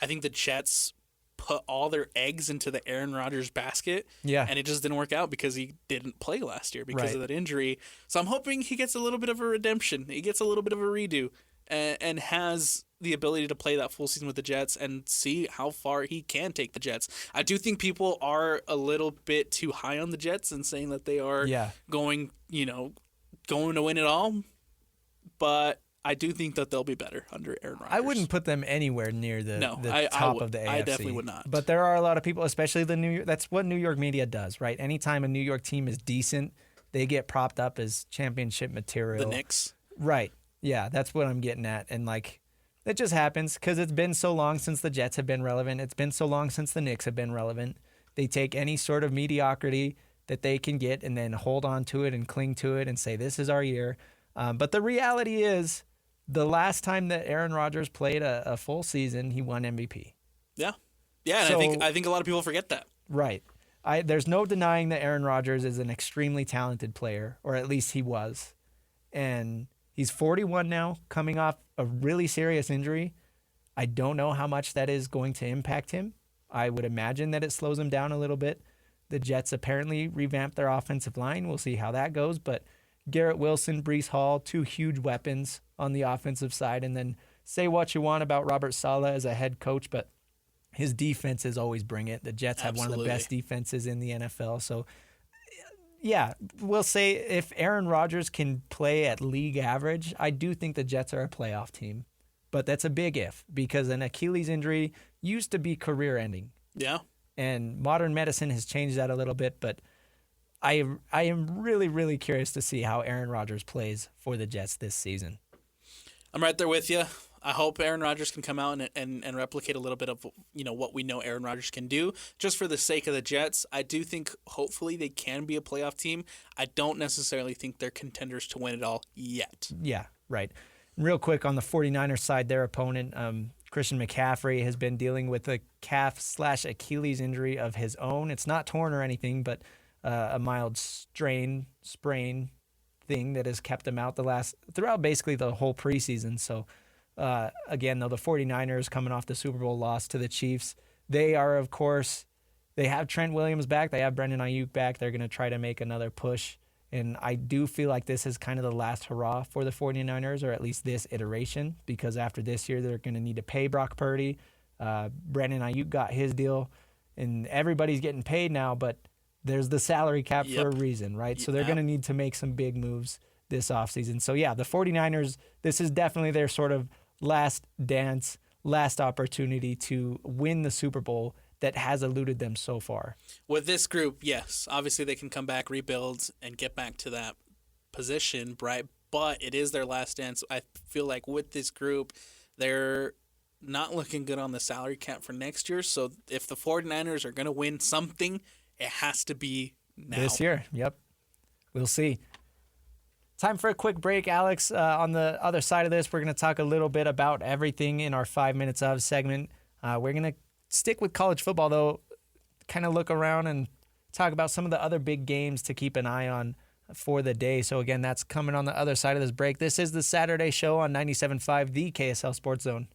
I think the Jets put all their eggs into the Aaron Rodgers basket, and it just didn't work out because he didn't play last year because of that injury. So I'm hoping he gets a little bit of a redemption. He gets a little bit of a redo and has the ability to play that full season with the Jets and see how far he can take the Jets. I do think people are a little bit too high on the Jets and saying that they are going to win it all, but I do think that they'll be better under Aaron Rodgers. I wouldn't put them anywhere near the top of the AFC. I definitely would not. But there are a lot of people, especially the New York. That's what New York media does, right? Anytime a New York team is decent, they get propped up as championship material. The Knicks, right? Yeah, that's what I'm getting at, and it just happens because it's been so long since the Jets have been relevant. It's been so long since the Knicks have been relevant. They take any sort of mediocrity that they can get and then hold on to it and cling to it and say, this is our year. But the reality is, the last time that Aaron Rodgers played a full season, he won MVP. Yeah. Yeah, and I think a lot of people forget that. Right. There's no denying that Aaron Rodgers is an extremely talented player, or at least he was. And he's 41 now, coming off a really serious injury. I don't know how much that is going to impact him. I would imagine that it slows him down a little bit. The Jets apparently revamped their offensive line. We'll see how that goes. But Garrett Wilson, Breece Hall, 2 huge weapons on the offensive side. And then say what you want about Robert Saleh as a head coach, but his defenses always bring it. The Jets have one of the best defenses in the NFL. So, yeah, we'll say if Aaron Rodgers can play at league average, I do think the Jets are a playoff team. But that's a big if, because an Achilles injury used to be career-ending. Yeah. And modern medicine has changed that a little bit, but I am really, really curious to see how Aaron Rodgers plays for the Jets this season. I'm right there with you. I hope Aaron Rodgers can come out and replicate a little bit of what we know Aaron Rodgers can do. Just for the sake of the Jets, I do think hopefully they can be a playoff team. I don't necessarily think they're contenders to win it all yet. Yeah, right. Real quick on the 49ers side, their opponent, Christian McCaffrey, has been dealing with a calf/Achilles injury of his own. It's not torn or anything, but a mild sprain thing that has kept him out throughout basically the whole preseason. So, again, though, the 49ers coming off the Super Bowl loss to the Chiefs, they are, of course, they have Trent Williams back. They have Brandon Ayuk back. They're going to try to make another push. And I do feel like this is kind of the last hurrah for the 49ers, or at least this iteration, because after this year, they're going to need to pay Brock Purdy. Brandon Ayuk got his deal, and everybody's getting paid now, but there's the salary cap for a reason, right? So they're going to need to make some big moves this offseason. So, yeah, the 49ers, this is definitely their sort of last dance, last opportunity to win the Super Bowl that has eluded them so far. With this group, yes. Obviously, they can come back, rebuild, and get back to that position, right? But it is their last dance. I feel like with this group, they're not looking good on the salary cap for next year. So if the 49ers are going to win something, it has to be now. This year, yep. We'll see. Time for a quick break, Alex. On the other side of this, we're going to talk a little bit about everything in our 5 minutes of segment. We're going to stick with college football, though, kind of look around and talk about some of the other big games to keep an eye on for the day. So, again, that's coming on the other side of this break. This is the Saturday Show on 97.5, the KSL Sports Zone.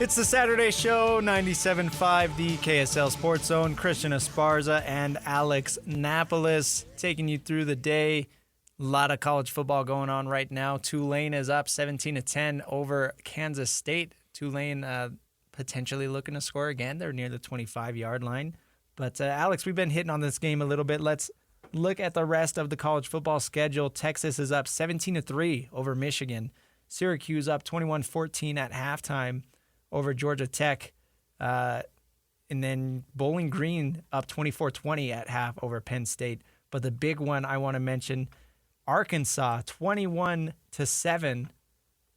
It's the Saturday Show, 97.5, the KSL Sports Zone. Christian Esparza and Alex Napoles taking you through the day. A lot of college football going on right now. Tulane is up 17-10 over Kansas State. Tulane potentially looking to score again. They're near the 25-yard line. But, Alex, we've been hitting on this game a little bit. Let's look at the rest of the college football schedule. Texas is up 17-3 over Michigan. Syracuse up 21-14 at halftime over Georgia Tech. And then Bowling Green up 24-20 at half over Penn State. But the big one I want to mention, Arkansas 21-7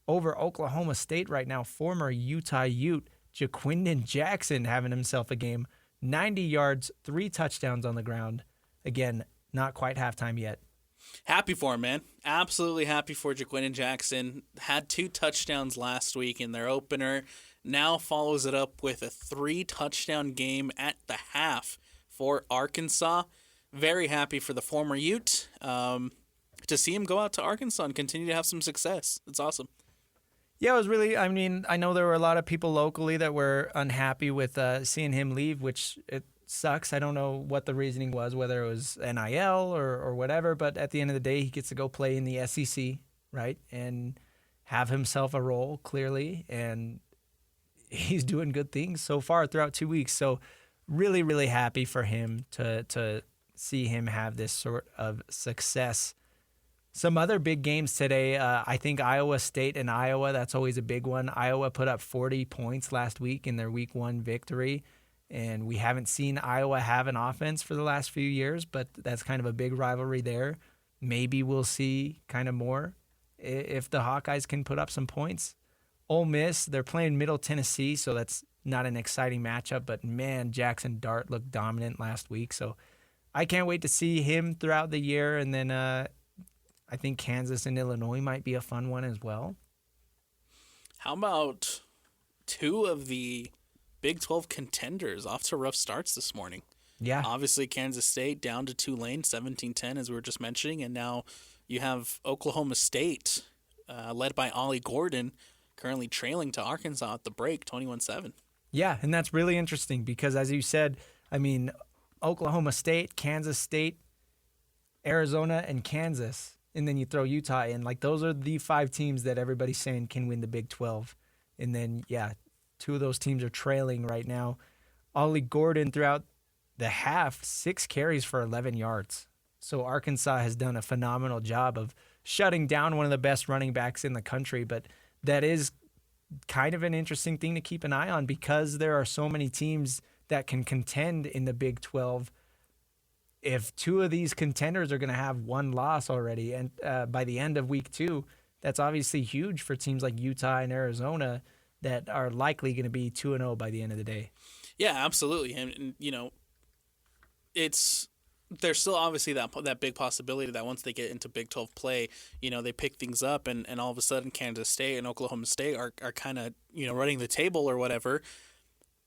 over Oklahoma State right now. Former Utah Ute Jaquindon Jackson having himself a game. 90 yards, 3 touchdowns on the ground. Again, not quite halftime yet. Happy for him, man. Absolutely happy for Jaquindon Jackson. Had 2 touchdowns last week in their opener. Now follows it up with a 3-touchdown game at the half for Arkansas. Very happy for the former Ute. To see him go out to Arkansas and continue to have some success. It's awesome. Yeah, it was really, I mean, I know there were a lot of people locally that were unhappy with seeing him leave, which it sucks. I don't know what the reasoning was, whether it was NIL or whatever, but at the end of the day, he gets to go play in the SEC, right, and have himself a role, clearly, and he's doing good things so far throughout 2 weeks. So really, really happy for him to see him have this sort of success. Some other big games today, I think Iowa State and Iowa, that's always a big one. Iowa put up 40 points last week in their Week 1 victory, and we haven't seen Iowa have an offense for the last few years, but that's kind of a big rivalry there. Maybe we'll see kind of more if the Hawkeyes can put up some points. Ole Miss, they're playing Middle Tennessee, so that's not an exciting matchup, but man, Jackson Dart looked dominant last week, so I can't wait to see him throughout the year, and then I think Kansas and Illinois might be a fun one as well. How about 2 of the Big 12 contenders off to rough starts this morning? Yeah. Obviously, Kansas State down to Tulane, 17-10, as we were just mentioning. And now you have Oklahoma State, led by Ollie Gordon, currently trailing to Arkansas at the break, 21-7. Yeah, and that's really interesting because, as you said, I mean, Oklahoma State, Kansas State, Arizona, and Kansas, and then you throw Utah in. Like, those are the 5 teams that everybody's saying can win the Big 12. And then, yeah, 2 of those teams are trailing right now. Ollie Gordon, throughout the half, 6 carries for 11 yards. So Arkansas has done a phenomenal job of shutting down one of the best running backs in the country. But that is kind of an interesting thing to keep an eye on because there are so many teams that can contend in the Big 12. If 2 of these contenders are going to have 1 loss already, and by the end of week 2, that's obviously huge for teams like Utah and Arizona that are likely going to be 2-0 by the end of the day. Yeah, absolutely. And you know, there's still obviously that big possibility that once they get into Big 12 play, you know, they pick things up and all of a sudden Kansas State and Oklahoma State are kind of, you know, running the table or whatever.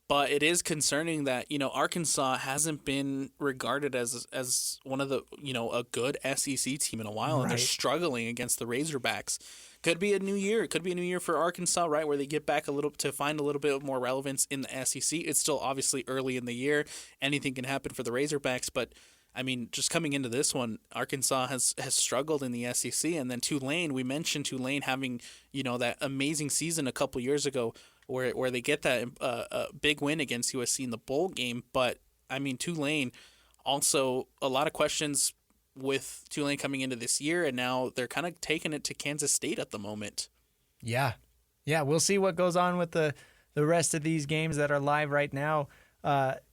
But it is concerning that, you know, Arkansas hasn't been regarded as one of the, you know, a good SEC team in a while, and they're struggling against the Razorbacks. Could be a new year. It could be a new year for Arkansas, right, where they get back a little to find a little bit more relevance in the SEC. It's still obviously early in the year. Anything can happen for the Razorbacks, but I mean, just coming into this one, Arkansas has struggled in the SEC, and then Tulane. We mentioned Tulane having, you know, that amazing season a couple years ago, where they get that big win against USC in the bowl game. But I mean, Tulane also a lot of questions with Tulane coming into this year, and now they're kind of taking it to Kansas State at the moment. Yeah, we'll see what goes on with the rest of these games that are live right now.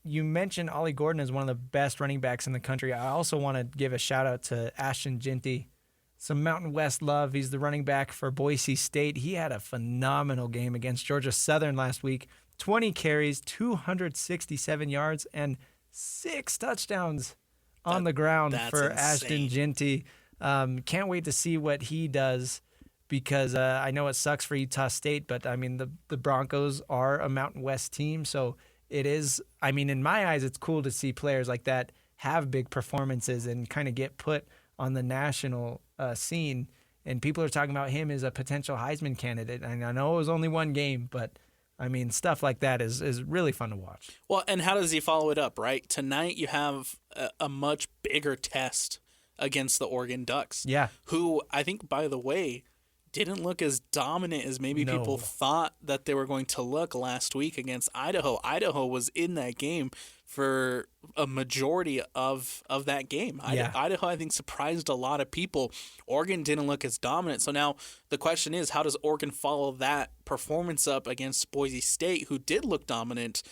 You mentioned Ollie Gordon is one of the best running backs in the country. I also want to give a shout out to Ashton Ginty. Some Mountain West love. He's the running back for Boise State. He had a phenomenal game against Georgia Southern last week. 20 carries, 267 yards, and 6 touchdowns on the ground for Ashton Ginty. Can't wait to see what he does because I know it sucks for Utah State, but I mean, the Broncos are a Mountain West team, so it is, I mean, in my eyes, it's cool to see players like that have big performances and kind of get put on the national scene. And people are talking about him as a potential Heisman candidate. And I know it was only 1 game, but I mean, stuff like that is really fun to watch. Well, and how does he follow it up, right? Tonight you have a much bigger test against the Oregon Ducks. Yeah. Who I think, by the way, didn't look as dominant as maybe people thought that they were going to look last week against Idaho. Idaho was in that game for a majority of that game. Yeah. Idaho, I think, surprised a lot of people. Oregon didn't look as dominant. So now the question is, how does Oregon follow that performance up against Boise State, who did look dominant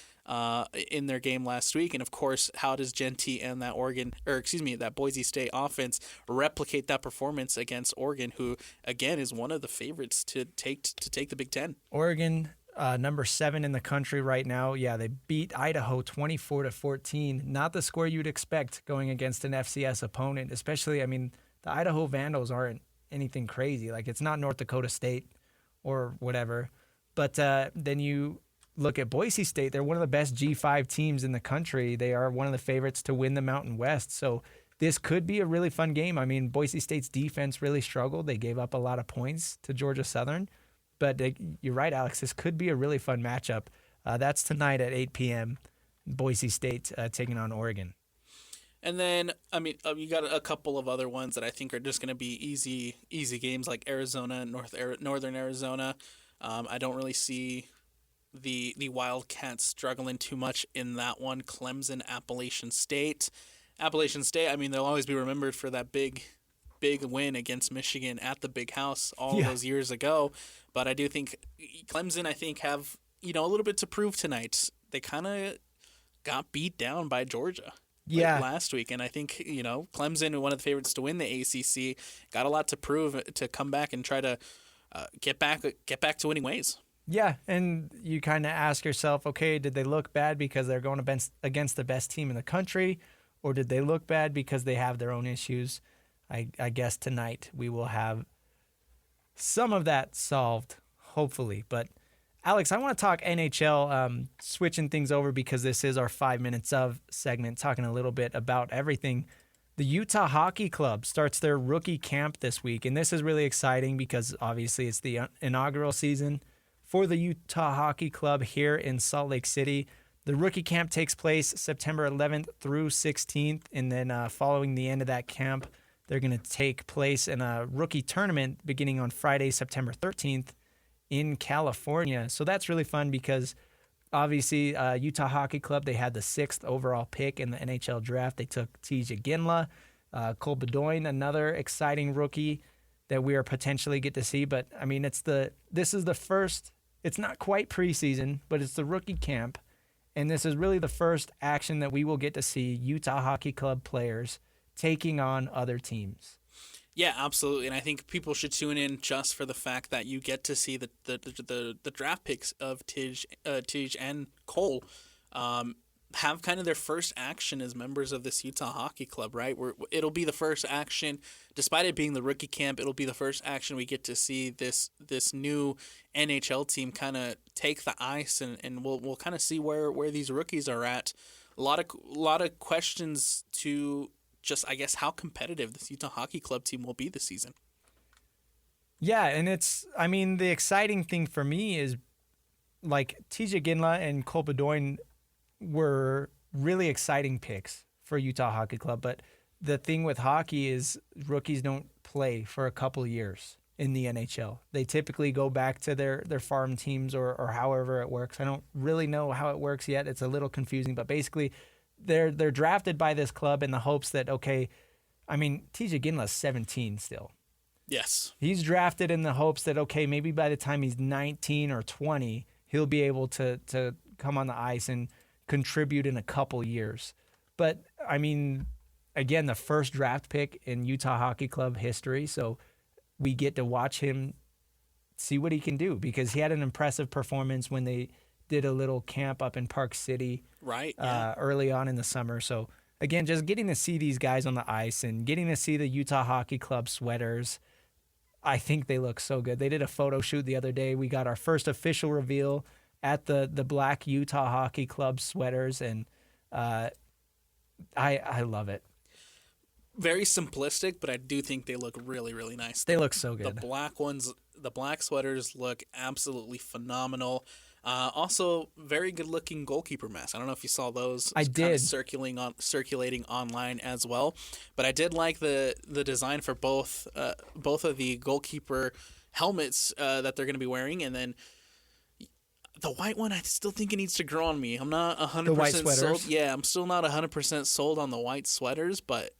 in their game last week? And of course, how does Genty and that Boise State offense replicate that performance against Oregon, who again is one of the favorites to take the Big Ten? Oregon, number 7 in the country right now. Yeah, they beat Idaho 24-14. Not the score you'd expect going against an FCS opponent, especially, I mean, the Idaho Vandals aren't anything crazy. Like, it's not North Dakota State or whatever. But then you look at Boise State. They're one of the best G5 teams in the country. They are one of the favorites to win the Mountain West. So this could be a really fun game. I mean, Boise State's defense really struggled. They gave up a lot of points to Georgia Southern. But you're right, Alex. This could be a really fun matchup. That's tonight at 8 p.m. Boise State taking on Oregon. And then, I mean, you got a couple of other ones that I think are just going to be easy games, like Arizona, Northern Arizona. I don't really see the Wildcats struggling too much in that one. Clemson, Appalachian State. Appalachian State, I mean, they'll always be remembered for that big win against Michigan at the Big House those years ago. But I do think Clemson, have, a little bit to prove tonight. They kind of got beat down by Georgia last week. And I think, Clemson, one of the favorites to win the ACC, got a lot to prove to come back and try to get back to winning ways. Yeah, and you kind of ask yourself, okay, did they look bad because they're going against the best team in the country, or did they look bad because they have their own issues? I guess tonight we will have some of that solved, hopefully. But, Alex, I want to talk NHL, switching things over because this is our 5 minutes of segment, talking a little bit about everything. The Utah Hockey Club starts their rookie camp this week, and this is really exciting because obviously it's the inaugural season for the Utah Hockey Club here in Salt Lake City. The rookie camp takes place September 11th through 16th, and then following the end of that camp, they're going to take place in a rookie tournament beginning on Friday, September 13th in California. So that's really fun because obviously Utah Hockey Club, they had the 6th overall pick in the NHL draft. They took TJ Ginla, Cole Bedoin, another exciting rookie that we are potentially get to see. But I mean, this is the first, it's not quite preseason, but it's the rookie camp. And this is really the first action that we will get to see Utah Hockey Club players taking on other teams. Yeah, absolutely. And I think people should tune in just for the fact that you get to see the draft picks of Tej and Cole have kind of their first action as members of this Utah Hockey Club, right? It'll be the first action, despite it being the rookie camp, it'll be the first action we get to see this new NHL team kind of take the ice, and we'll kind of see where these rookies are at. A lot of questions to just, I guess, how competitive this Utah Hockey Club team will be this season. Yeah, and the exciting thing for me is, like, TJ Ginla and Cole Bedoin were really exciting picks for Utah Hockey Club, but the thing with hockey is rookies don't play for a couple years in the NHL. They typically go back to their farm teams or however it works. I don't really know how it works yet. It's a little confusing, but basically they're drafted by this club in the hopes that, okay, I mean, TJ Ginla's 17 still. Yes. He's drafted in the hopes that, okay, maybe by the time he's 19 or 20, he'll be able to come on the ice and contribute in a couple years. But, I mean, again, the first draft pick in Utah Hockey Club history, so we get to watch him see what he can do because he had an impressive performance when they did a little camp up in Park City early on in the summer. So, again, just getting to see these guys on the ice and getting to see the Utah Hockey Club sweaters, I think they look so good. They did a photo shoot the other day. We got our first official reveal at the black Utah Hockey Club sweaters, and I love it. Very simplistic, but I do think they look really, really nice. They look so good. The black sweaters look absolutely phenomenal. Also, very good-looking goalkeeper mask. I don't know if you saw those. I did. Circulating online as well. But I did like the design for both of the goalkeeper helmets that they're going to be wearing, and then the white one. I still think it needs to grow on me. I'm not 100% sold. Yeah, I'm still not 100% sold on the white sweaters, but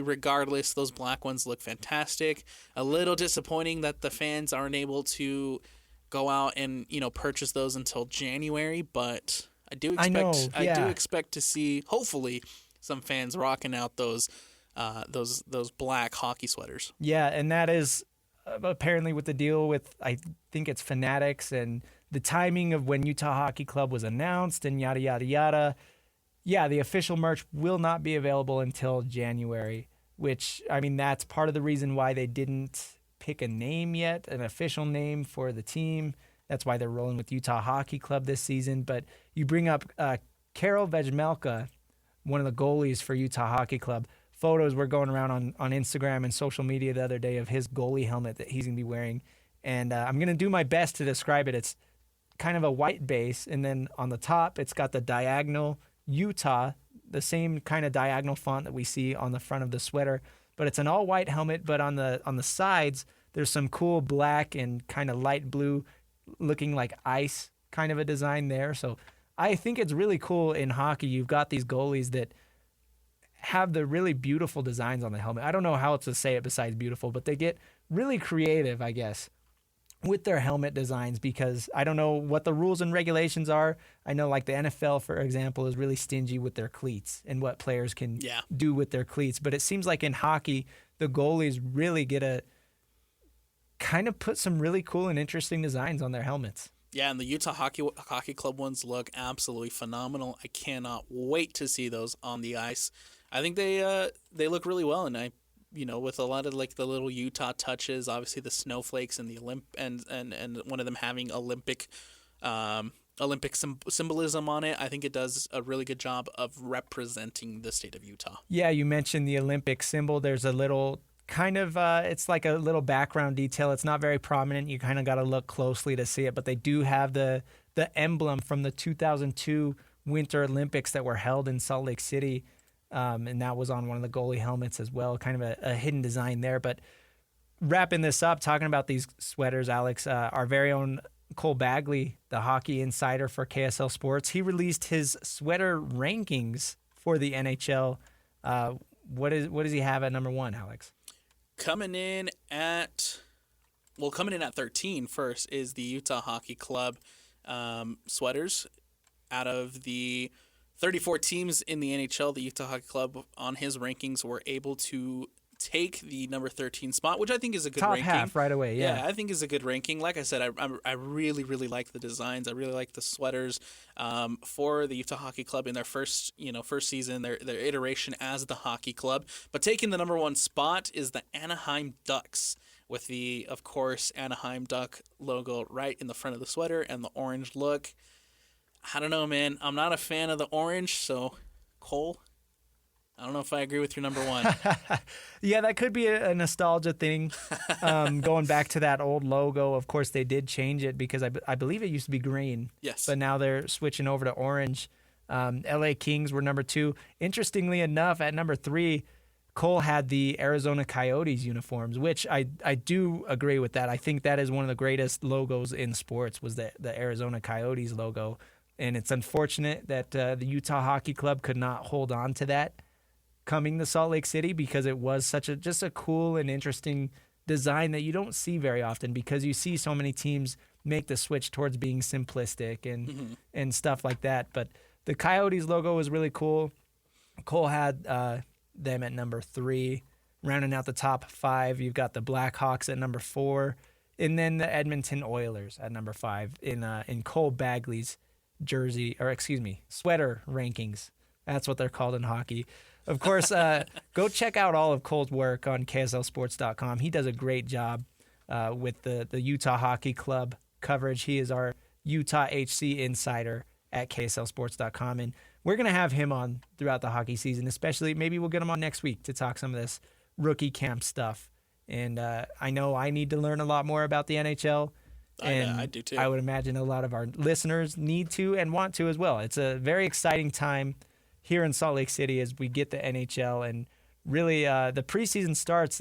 regardless, those black ones look fantastic. A little disappointing that the fans aren't able to go out and purchase those until January, but I do expect to see, hopefully, some fans rocking out those black hockey sweaters. Yeah, and that is apparently with the deal with, I think it's Fanatics and the timing of when Utah Hockey Club was announced and yada yada yada. Yeah, the official merch will not be available until January, which, I mean, that's part of the reason why they didn't pick a name yet, an official name for the team. That's why they're rolling with Utah Hockey Club this season. But you bring up Karol Vejmelka, one of the goalies for Utah Hockey Club. Photos were going around on Instagram and social media the other day of his goalie helmet that he's going to be wearing. And I'm going to do my best to describe it. It's kind of a white base, and then on the top, it's got the diagonal Utah, the same kind of diagonal font that we see on the front of the sweater, but it's an all-white helmet. But on the sides, there's some cool black and kind of light blue, looking like ice kind of a design there. So I think it's really cool in hockey. You've got these goalies that have the really beautiful designs on the helmet. I don't know how else to say it besides beautiful, but they get really creative, I guess, with their helmet designs, because I don't know what the rules and regulations are. I know like the NFL, for example, is really stingy with their cleats and what players can do with their cleats. But it seems like in hockey, the goalies really get to kind of put some really cool and interesting designs on their helmets. Yeah, and the Utah Hockey Club ones look absolutely phenomenal. I cannot wait to see those on the ice. I think they look really well, and with a lot of like the little Utah touches, obviously the snowflakes and the and one of them having Olympic symbolism on it. I think it does a really good job of representing the state of Utah. Yeah, you mentioned the Olympic symbol. There's a little kind of it's like a little background detail. It's not very prominent. You kind of got to look closely to see it, but they do have the emblem from the 2002 Winter Olympics that were held in Salt Lake City. And that was on one of the goalie helmets as well, kind of a hidden design there. But wrapping this up, talking about these sweaters, Alex, our very own Cole Bagley, the hockey insider for KSL Sports, he released his sweater rankings for the NHL. What does he have at number 1, Alex? Coming in at 13 first is the Utah Hockey Club sweaters. Out of the 34 teams in the NHL, the Utah Hockey Club, on his rankings, were able to take the number 13 spot, which I think is a good ranking. Top half right away, yeah. I think is a good ranking. Like I said, I really, really like the designs. I really like the sweaters for the Utah Hockey Club in their first season, their iteration as the hockey club. But taking the number 1 spot is the Anaheim Ducks, with the, of course, Anaheim Duck logo right in the front of the sweater and the orange look. I don't know, man. I'm not a fan of the orange, so Cole, I don't know if I agree with your number 1. Yeah, that could be a nostalgia thing. Going back to that old logo, of course, they did change it because I believe it used to be green. Yes. But now they're switching over to orange. LA Kings were number 2. Interestingly enough, at number 3, Cole had the Arizona Coyotes uniforms, which I do agree with that. I think that is one of the greatest logos in sports, was the Arizona Coyotes logo. And it's unfortunate that the Utah Hockey Club could not hold on to that coming to Salt Lake City, because it was just a cool and interesting design that you don't see very often, because you see so many teams make the switch towards being simplistic and stuff like that. But the Coyotes logo was really cool. Cole had them at number 3. Rounding out the top 5, you've got the Blackhawks at number 4, and then the Edmonton Oilers at number 5 in Cole Bagley's sweater rankings. That's what they're called in hockey. Of course, go check out all of Cole's work on KSLSports.com. He does a great job with the Utah Hockey Club coverage. He is our Utah HC insider at KSLSports.com, and we're going to have him on throughout the hockey season, especially maybe we'll get him on next week to talk some of this rookie camp stuff. And I know I need to learn a lot more about the NHL. And I do too. I would imagine a lot of our listeners need to and want to as well. It's a very exciting time here in Salt Lake City as we get the NHL. And really, the preseason starts,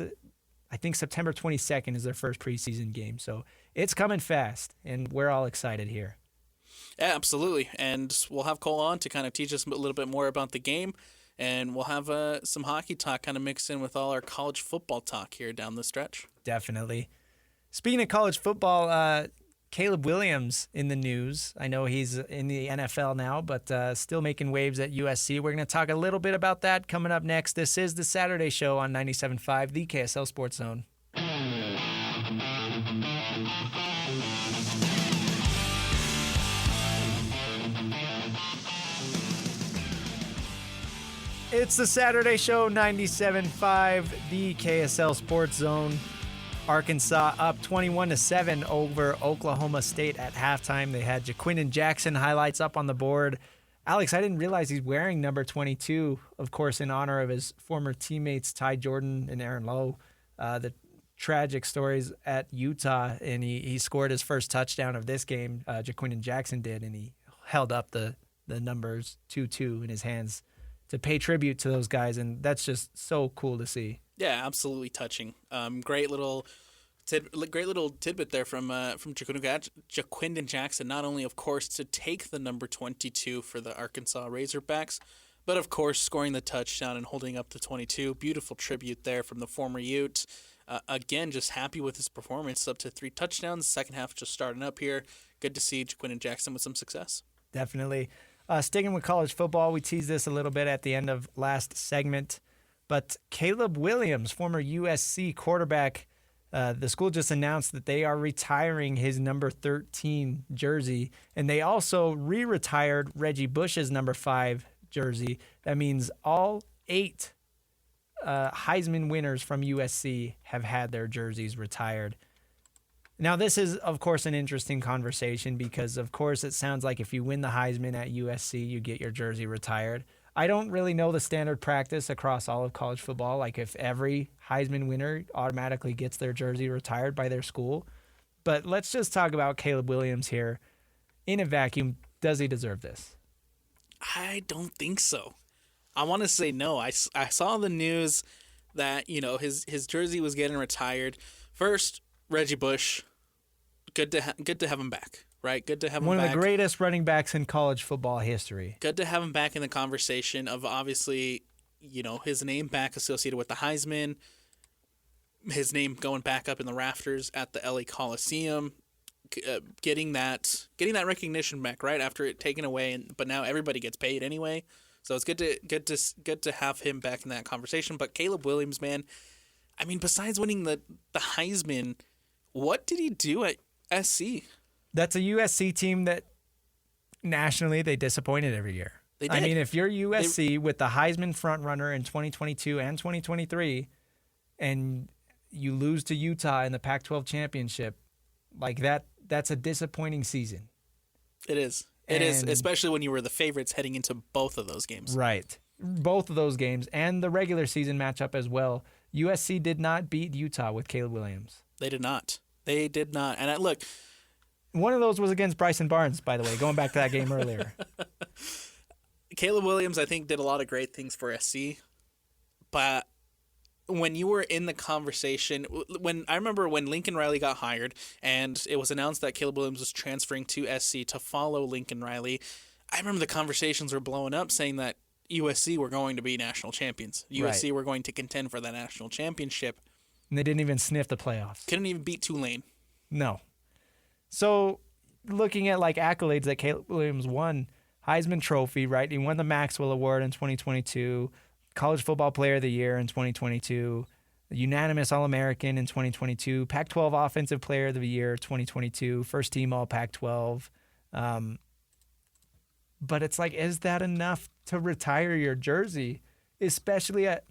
I think September 22nd is their first preseason game. So it's coming fast, and we're all excited here. Yeah, absolutely. And we'll have Cole on to kind of teach us a little bit more about the game. And we'll have some hockey talk kind of mixed in with all our college football talk here down the stretch. Definitely. Speaking of college football, Caleb Williams in the news. I know he's in the NFL now, but still making waves at USC. We're going to talk a little bit about that coming up next. This is the Saturday Show on 97.5, the KSL Sports Zone. It's the Saturday Show, 97.5, the KSL Sports Zone. Arkansas up 21-7 over Oklahoma State at halftime. They had Jaquindon Jackson highlights up on the board. Alex, I didn't realize he's wearing number 22, of course, in honor of his former teammates Ty Jordan and Aaron Lowe. The tragic stories at Utah, and he scored his first touchdown of this game. Jaquindon Jackson did, and he held up the numbers 2-2 in his hands to pay tribute to those guys, and that's just so cool to see. Yeah, absolutely touching. Great little tidbit there from Jaquindon Jackson. Not only, of course, to take the number 22 for the Arkansas Razorbacks, but of course scoring the touchdown and holding up the 22. Beautiful tribute there from the former Ute. Again, just happy with his performance. Up to 3 touchdowns. Second half just starting up here. Good to see Jaquindon Jackson with some success. Definitely. Sticking with college football, we teased this a little bit at the end of last segment. But Caleb Williams, former USC quarterback, the school just announced that they are retiring his number 13 jersey, and they also re-retired Reggie Bush's number 5 jersey. That means all 8 Heisman winners from USC have had their jerseys retired. Now, this is, of course, an interesting conversation because, of course, it sounds like if you win the Heisman at USC, you get your jersey retired. I don't really know the standard practice across all of college football, like if every Heisman winner automatically gets their jersey retired by their school. But let's just talk about Caleb Williams here. In a vacuum, does he deserve this? I don't think so. I want to say no. I saw the news that, his jersey was getting retired. First, Reggie Bush, good to have him back. Right, good to have him back. One of the greatest running backs in college football history. Good to have him back in the conversation of obviously, his name back associated with the Heisman, his name going back up in the rafters at the LA Coliseum, getting that recognition back right after it taken away, but now everybody gets paid anyway. So it's good to have him back in that conversation. But Caleb Williams, man, I mean, besides winning the Heisman, what did he do at SC? That's a USC team that nationally they disappointed every year. They did. I mean, if you're USC with the Heisman frontrunner in 2022 and 2023, and you lose to Utah in the Pac-12 championship, like that's a disappointing season. It is. It is, especially when you were the favorites heading into both of those games. Right. Both of those games and the regular season matchup as well. USC did not beat Utah with Caleb Williams. They did not. And look, one of those was against Bryson Barnes, by the way, going back to that game earlier. Caleb Williams, I think, did a lot of great things for SC. But when you were in the conversation, I remember when Lincoln Riley got hired and it was announced that Caleb Williams was transferring to SC to follow Lincoln Riley, I remember the conversations were blowing up saying that USC were going to be national champions. USC were going to contend for that national championship. And they didn't even sniff the playoffs. Couldn't even beat Tulane. No. So, looking at accolades that Caleb Williams won, Heisman Trophy, right? He won the Maxwell Award in 2022, College Football Player of the Year in 2022, unanimous All-American in 2022, Pac-12 Offensive Player of the Year 2022, first team All Pac-12. But it's is that enough to retire your jersey, especially at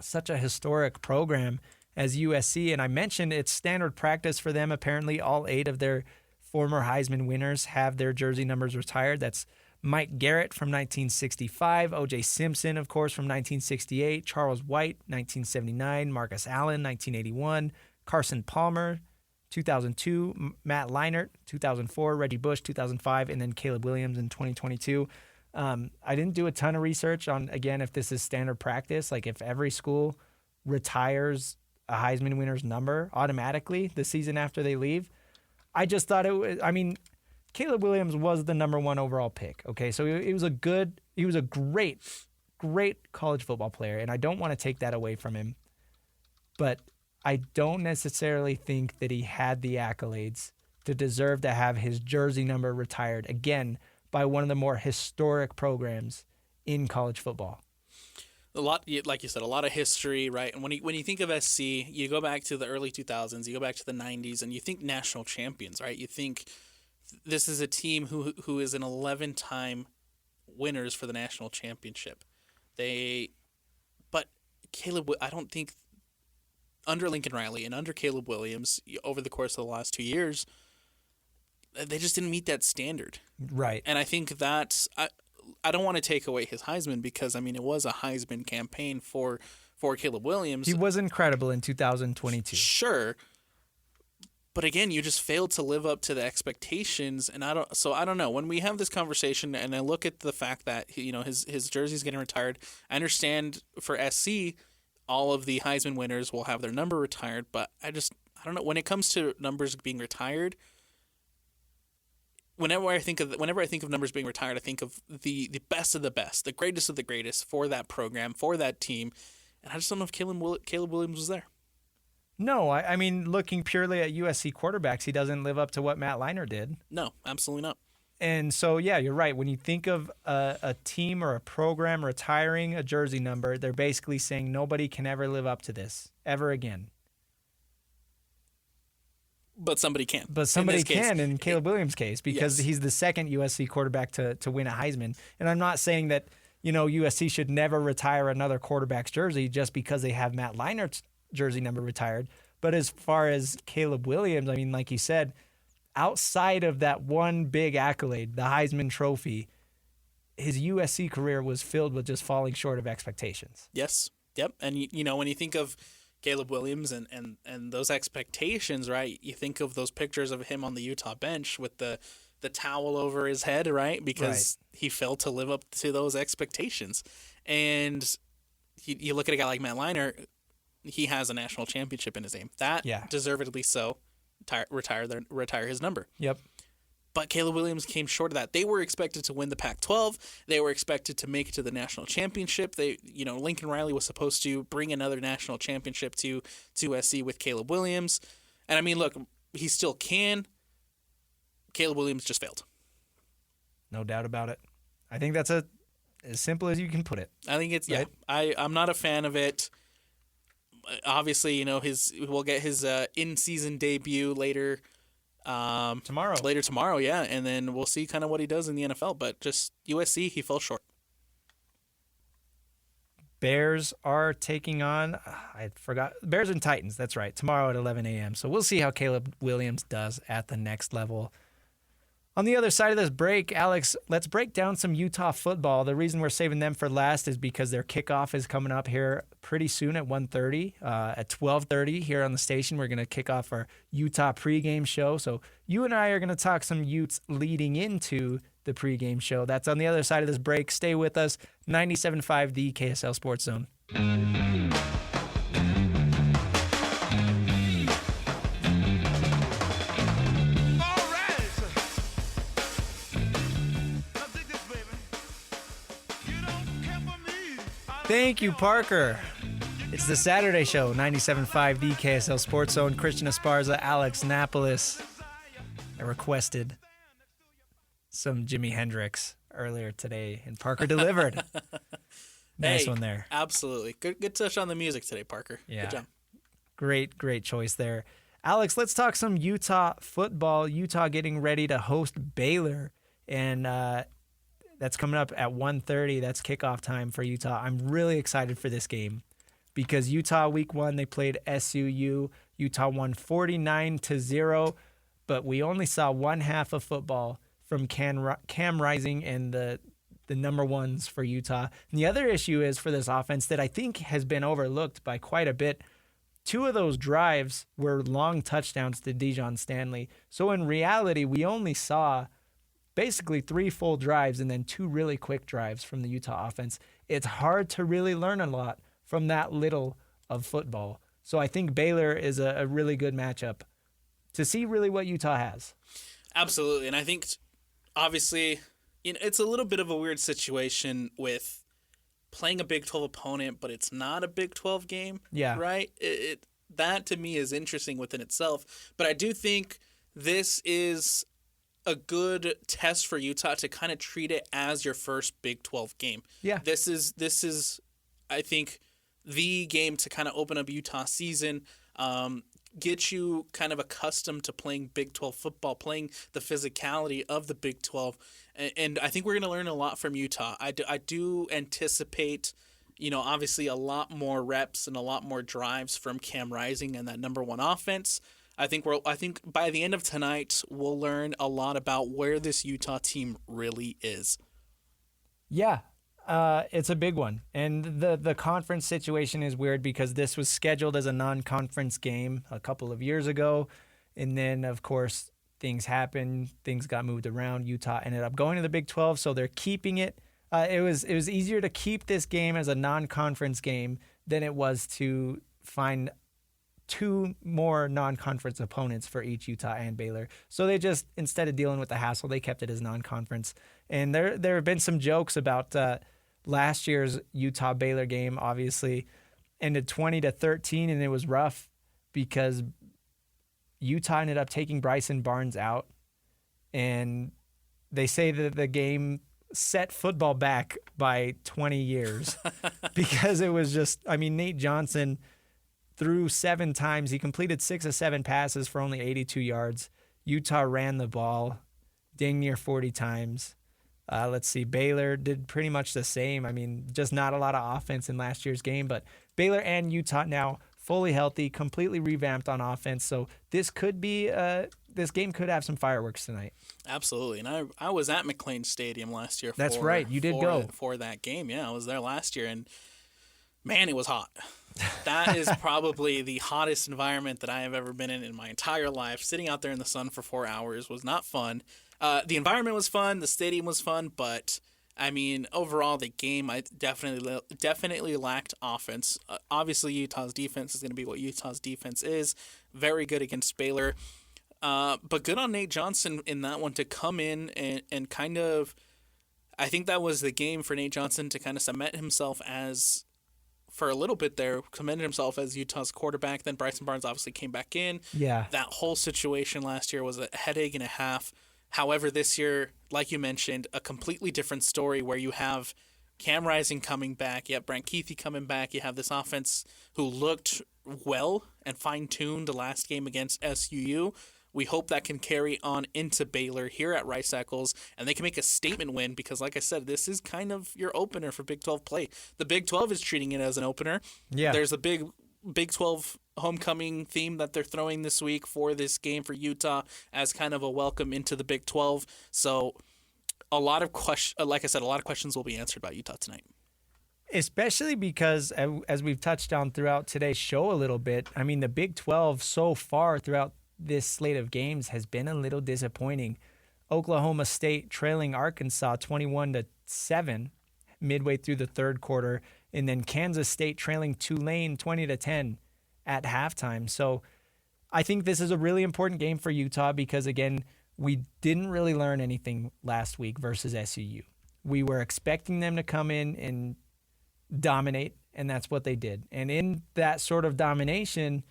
such a historic program as USC? And I mentioned it's standard practice for them. Apparently, all 8 of their former Heisman winners have their jersey numbers retired. That's Mike Garrett from 1965, O.J. Simpson, of course, from 1968, Charles White, 1979, Marcus Allen, 1981, Carson Palmer, 2002, Matt Leinart, 2004, Reggie Bush, 2005, and then Caleb Williams in 2022. I didn't do a ton of research on, again, if this is standard practice, like if every school retires a Heisman winner's number automatically the season after they leave. I just thought it was, Caleb Williams was the number 1 overall pick. Okay, so he was a great college football player, and I don't want to take that away from him. But I don't necessarily think that he had the accolades to deserve to have his jersey number retired again by one of the more historic programs in college football. A lot, like you said, a lot of history, right? And when you think of SC, you go back to the early 2000s, you go back to the 90s, and you think national champions, right? You think this is a team who is an 11-time winners for the national championship. But Caleb, I don't think under Lincoln Riley and under Caleb Williams over the course of the last 2 years, they just didn't meet that standard. Right. And I think that's I don't want to take away his Heisman because, it was a Heisman campaign for Caleb Williams. He was incredible in 2022. Sure. But again, you just failed to live up to the expectations, and I don't know. When we have this conversation and I look at the fact that his jersey's getting retired, I understand for SC all of the Heisman winners will have their number retired, but I don't know. When it comes to numbers being retired, whenever I think of numbers being retired, I think of the best of the best, the greatest of the greatest for that program, for that team, and I just don't know if Caleb Williams was there. No, I mean, looking purely at USC quarterbacks, he doesn't live up to what Matt Leinart did. No, absolutely not. And so, yeah, you're right. When you think of a team or a program retiring a jersey number, they're basically saying nobody can ever live up to this ever again. But somebody can. But somebody can in Caleb Williams' case because he's the second USC quarterback to win a Heisman. And I'm not saying that, USC should never retire another quarterback's jersey just because they have Matt Leinart's jersey number retired. But as far as Caleb Williams, like you said, outside of that one big accolade, the Heisman Trophy, his USC career was filled with just falling short of expectations. Yes. Yep. And, when you think of Caleb Williams and those expectations, right, you think of those pictures of him on the Utah bench with the towel over his head, right, because he failed to live up to those expectations. And you look at a guy like Matt Leinart, he has a national championship in his name. That deservedly so retire his number. Yep. But Caleb Williams came short of that. They were expected to win the Pac-12. They were expected to make it to the national championship. Lincoln Riley was supposed to bring another national championship to SC with Caleb Williams. And look, he still can. Caleb Williams just failed. No doubt about it. I think that's as simple as you can put it. I think it's right? I'm not a fan of it. Obviously, we'll get his in-season debut later tomorrow, yeah, and then we'll see kind of what he does in the NFL. But just USC, he fell short. Bears are taking on, Bears and Titans, that's right, tomorrow at 11 a.m. So we'll see how Caleb Williams does at the next level. On the other side of this break, Alex, let's break down some Utah football. The reason we're saving them for last is because their kickoff is coming up here pretty soon at 1:30. At 12:30 here on the station, we're going to kick off our Utah pregame show. So you and I are going to talk some Utes leading into the pregame show. That's on the other side of this break. Stay with us. 97.5, the KSL Sports Zone. Thank you, Parker. It's the Saturday show, 97.5, the KSL Sports Zone. Christian Esparza, Alex Napoles. I requested some Jimi Hendrix earlier today, and Parker delivered. Nice one there. Absolutely. Good touch on the music today, Parker. Yeah. Good job. Great choice there. Alex, let's talk some Utah football. Utah getting ready to host Baylor, and that's coming up at 1:30. That's kickoff time for Utah. I'm really excited for this game because Utah week 1, they played SMU. Utah won 49-0, but we only saw one half of football from Cam Rising and the number ones for Utah. And the other issue is for this offense that I think has been overlooked by quite a bit 2 of those drives were long touchdowns to Dijon Stanley. So in reality, we only saw basically 3 full drives and then 2 really quick drives from the Utah offense. It's hard to really learn a lot from that little of football. So I think Baylor is a really good matchup to see really what Utah has. Absolutely. And I think, obviously, it's a little bit of a weird situation with playing a Big 12 opponent, but it's not a Big 12 game. Yeah. Right? That, to me, is interesting within itself. But I do think this is a good test for Utah to kind of treat it as your first Big 12 game. Yeah. This is, I think, the game to kind of open up Utah season, get you kind of accustomed to playing Big 12 football, playing the physicality of the Big 12. And I think we're going to learn a lot from Utah. I do anticipate, obviously a lot more reps and a lot more drives from Cam Rising and that number 1 offense. I think by the end of tonight, we'll learn a lot about where this Utah team really is. Yeah, it's a big one. And the conference situation is weird because this was scheduled as a non-conference game a couple of years ago. And then, of course, things happened. Things got moved around. Utah ended up going to the Big 12, so they're keeping it. It was easier to keep this game as a non-conference game than it was to find 2 more non-conference opponents for each Utah and Baylor. So they just, instead of dealing with the hassle, they kept it as non-conference. And there have been some jokes about last year's Utah-Baylor game, obviously, ended 20-13, and it was rough because Utah ended up taking Bryson Barnes out. And they say that the game set football back by 20 years because it was just, Nate Johnson threw 7 times. He completed 6 of 7 passes for only 82 yards. Utah ran the ball dang near 40 times. Let's see, Baylor did pretty much the same. Just not a lot of offense in last year's game, but Baylor and Utah now fully healthy, completely revamped on offense. So this could be this game could have some fireworks tonight. Absolutely. And I was at McLean Stadium last year. That's right. You did go for that game. Yeah, I was there last year, and man, it was hot. That is probably the hottest environment that I have ever been in my entire life. Sitting out there in the sun for 4 hours was not fun. The environment was fun. The stadium was fun, but overall the game I definitely lacked offense. Obviously, Utah's defense is going to be what Utah's defense is. Very good against Baylor, but good on Nate Johnson in that one to come in and kind of. I think that was the game for Nate Johnson to kind of cement himself as. For a little bit there, commended himself as Utah's quarterback. Then Bryson Barnes obviously came back in. Yeah. That whole situation last year was a headache and a half. However, this year, like you mentioned, a completely different story where you have Cam Rising coming back, you have Brant Kuithe coming back, you have this offense who looked well and fine-tuned the last game against SUU. We hope that can carry on into Baylor here at Rice Eccles, and they can make a statement win because, like I said, this is kind of your opener for Big 12 play. The Big 12 is treating it as an opener. Yeah. There's a big Big 12 homecoming theme that they're throwing this week for this game for Utah as kind of a welcome into the Big 12. So a lot of questions will be answered by Utah tonight. Especially because, as we've touched on throughout today's show a little bit, the Big 12 so far throughout this slate of games has been a little disappointing. Oklahoma State trailing Arkansas 21-7 midway through the third quarter, and then Kansas State trailing Tulane 20-10 at halftime. So I think this is a really important game for Utah because, again, we didn't really learn anything last week versus SUU. We were expecting them to come in and dominate, and that's what they did. And in that sort of domination,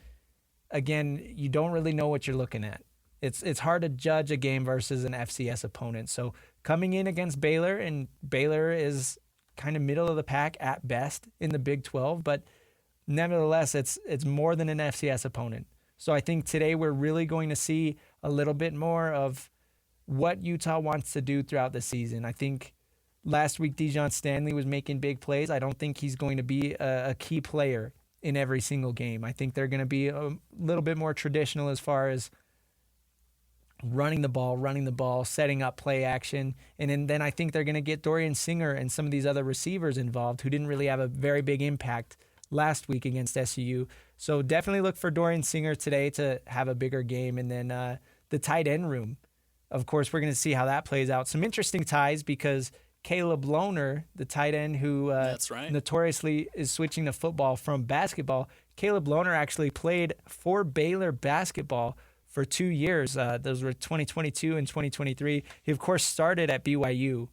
again, you don't really know what you're looking at. It's hard to judge a game versus an FCS opponent. So coming in against Baylor, and Baylor is kind of middle of the pack at best in the Big 12, but nevertheless, it's more than an FCS opponent. So I think today we're really going to see a little bit more of what Utah wants to do throughout the season. I think last week Dijon Stanley was making big plays. I don't think he's going to be a key player in every single game. I think they're going to be a little bit more traditional as far as running the ball, setting up play action. And then I think they're going to get Dorian Singer and some of these other receivers involved who didn't really have a very big impact last week against SUU. So definitely look for Dorian Singer today to have a bigger game. And then the tight end room, of course, we're going to see how that plays out. Some interesting ties because Caleb Lohner, the tight end who That's right. notoriously is switching to football from basketball, Caleb Lohner actually played for Baylor basketball for 2 years. Those were 2022 and 2023. He, of course, started at BYU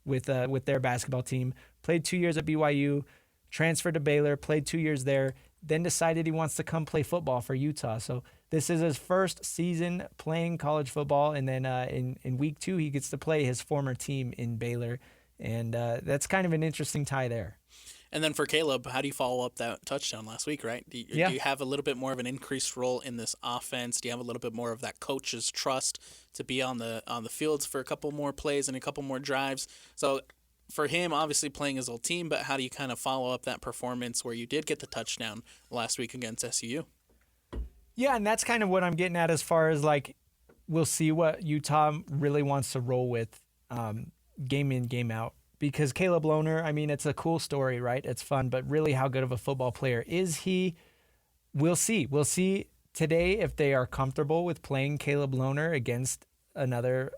with their basketball team, played 2 years at BYU, transferred to Baylor, played 2 years there, then decided he wants to come play football for Utah. So this is his first season playing college football, and then in week 2, he gets to play his former team in Baylor, and that's kind of an interesting tie there. And then for Caleb, how do you follow up that touchdown last week, right? Do you have a little bit more of an increased role in this offense? Do you have a little bit more of that coach's trust to be on the fields for a couple more plays and a couple more drives? So for him, obviously playing his old team, but how do you kind of follow up that performance where you did get the touchdown last week against SMU? Yeah, and that's kind of what I'm getting at as far as, like, we'll see what Utah really wants to roll with game in, game out. Because Caleb Lohner, I mean, it's a cool story, right? It's fun, but really how good of a football player is he? We'll see. We'll see today if they are comfortable with playing Caleb Lohner against another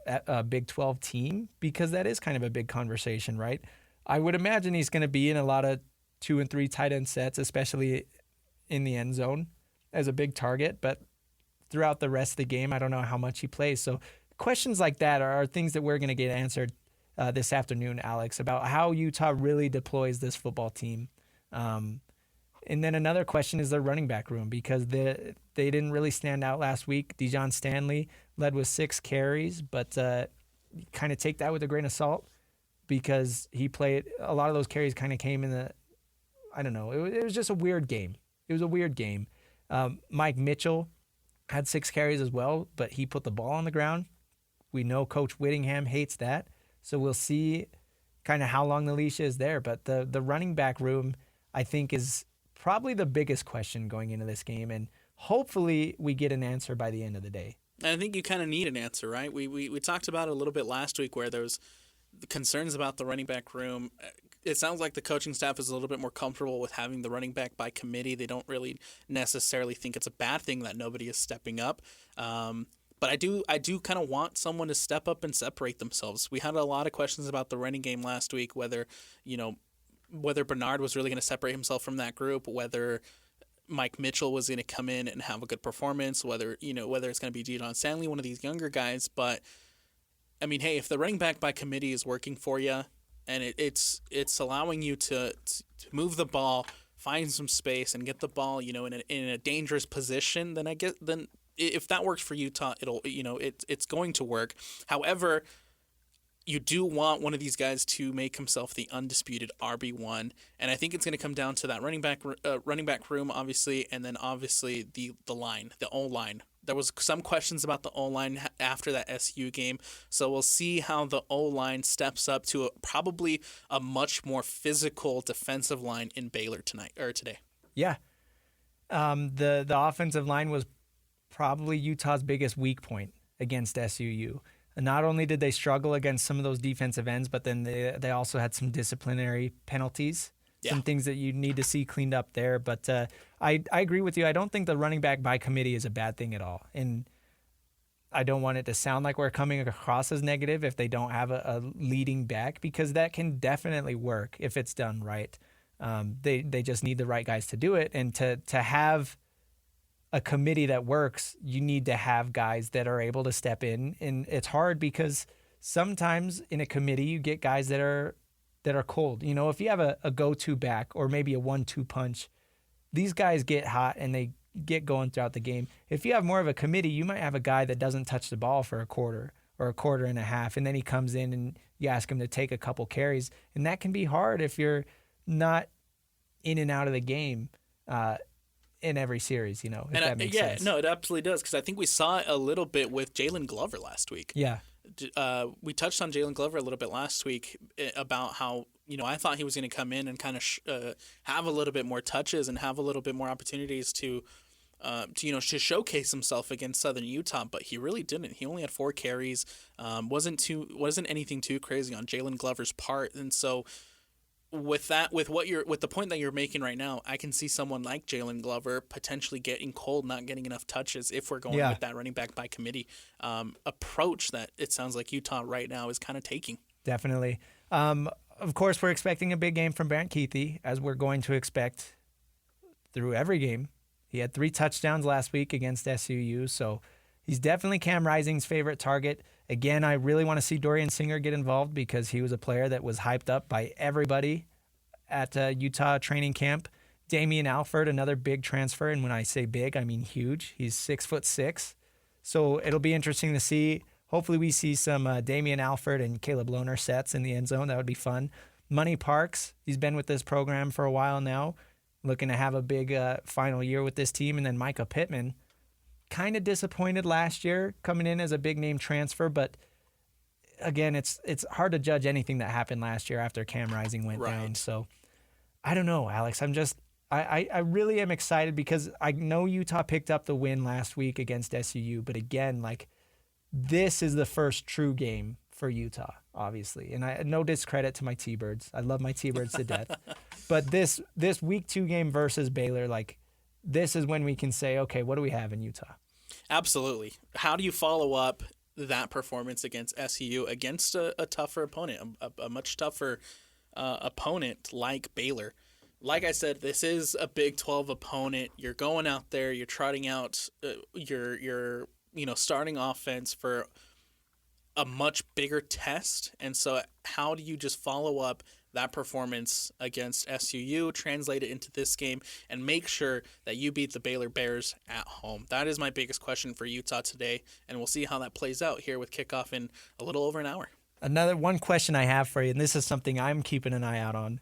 Big 12 team, because that is kind of a big conversation, right? I would imagine he's going to be in a lot of 2 and 3 tight end sets, especially in the end zone as a big target, but throughout the rest of the game, I don't know how much he plays. So questions like that are things that we're going to get answered this afternoon, Alex, about how Utah really deploys this football team. And then another question is their running back room, because they didn't really stand out last week. Dijon Stanley led with 6 carries, but kind of take that with a grain of salt, because he played a lot of those carries kind of came in the, I don't know, it was just a weird game. It was a weird game. Mike Mitchell had 6 carries as well, but he put the ball on the ground. We know Coach Whittingham hates that. So we'll see kind of how long the leash is there. But the running back room, I think, is probably the biggest question going into this game. And hopefully we get an answer by the end of the day. And I think you kind of need an answer, right? We talked about it a little bit last week where there was concerns about the running back room. It sounds like the coaching staff is a little bit more comfortable with having the running back by committee. They don't really necessarily think it's a bad thing that nobody is stepping up. But I do kind of want someone to step up and separate themselves. We had a lot of questions about the running game last week, whether Bernard was really going to separate himself from that group, whether Mike Mitchell was going to come in and have a good performance, whether it's going to be Dijon Stanley, one of these younger guys. But I mean, hey, if the running back by committee is working for you and it's allowing you to move the ball, find some space, and get the ball, in a dangerous position, then if that works for Utah, it's going to work. However, you do want one of these guys to make himself the undisputed RB1, and I think it's going to come down to that running back room, obviously, and then obviously the line, the O-line. There was some questions about the O-line after that SU game, so we'll see how the O-line steps up to probably a much more physical defensive line in Baylor today. Yeah, the offensive line was probably Utah's biggest weak point against SUU. And not only did they struggle against some of those defensive ends, but then they also had some disciplinary penalties, some things that you need to see cleaned up there. But I agree with you. I don't think the running back by committee is a bad thing at all. And I don't want it to sound like we're coming across as negative if they don't have a leading back, because that can definitely work if it's done right. They just need the right guys to do it. And to have a committee that works, you need to have guys that are able to step in. And it's hard because sometimes in a committee you get guys that are cold. If you have a go-to back or maybe a 1-2 punch, these guys get hot and they get going throughout the game. If you have more of a committee, you might have a guy that doesn't touch the ball for a quarter or a quarter and a half, and then he comes in and you ask him to take a couple carries. And that can be hard if you're not in and out of the game in every series, if that makes sense. No, it absolutely does, because I think we saw it a little bit with Jalen Glover last week. Yeah. We touched on Jalen Glover a little bit last week about how, I thought he was going to come in and kind of have a little bit more touches and have a little bit more opportunities to showcase himself against Southern Utah, but he really didn't. He only had 4 carries. Wasn't anything too crazy on Jalen Glover's part, and so with the point that you're making right now, I can see someone like Jalen Glover potentially getting cold, not getting enough touches if we're going with that running back by committee approach that it sounds like Utah right now is kind of taking. Definitely. Of course, we're expecting a big game from Brant Keithy, as we're going to expect through every game. He had 3 touchdowns last week against SMU, so he's definitely Cam Rising's favorite target. Again, I really want to see Dorian Singer get involved because he was a player that was hyped up by everybody at Utah training camp. Damian Alford, another big transfer, and when I say big, I mean huge. He's 6'6", so it'll be interesting to see. Hopefully we see some Damian Alford and Caleb Lohner sets in the end zone. That would be fun. Money Parks, he's been with this program for a while now, looking to have a big final year with this team. And then Micah Pittman, kind of disappointed last year coming in as a big-name transfer. But, again, it's hard to judge anything that happened last year after Cam Rising went down. So, I don't know, Alex. I really am excited because I know Utah picked up the win last week against SMU. But, again, this is the first true game for Utah, obviously. And no discredit to my T-Birds. I love my T-Birds to death. But this week 2 game versus Baylor, this is when we can say, okay, what do we have in Utah? Absolutely. How do you follow up that performance against SMU against a tougher opponent, a much tougher opponent like Baylor? Like I said, this is a Big 12 opponent. You're going out there, you're trotting out your starting offense for a much bigger test. And so how do you just follow up that performance against SMU, translate it into this game, and make sure that you beat the Baylor Bears at home? That is my biggest question for Utah today, and we'll see how that plays out here with kickoff in a little over an hour. One question I have for you, and this is something I'm keeping an eye out on.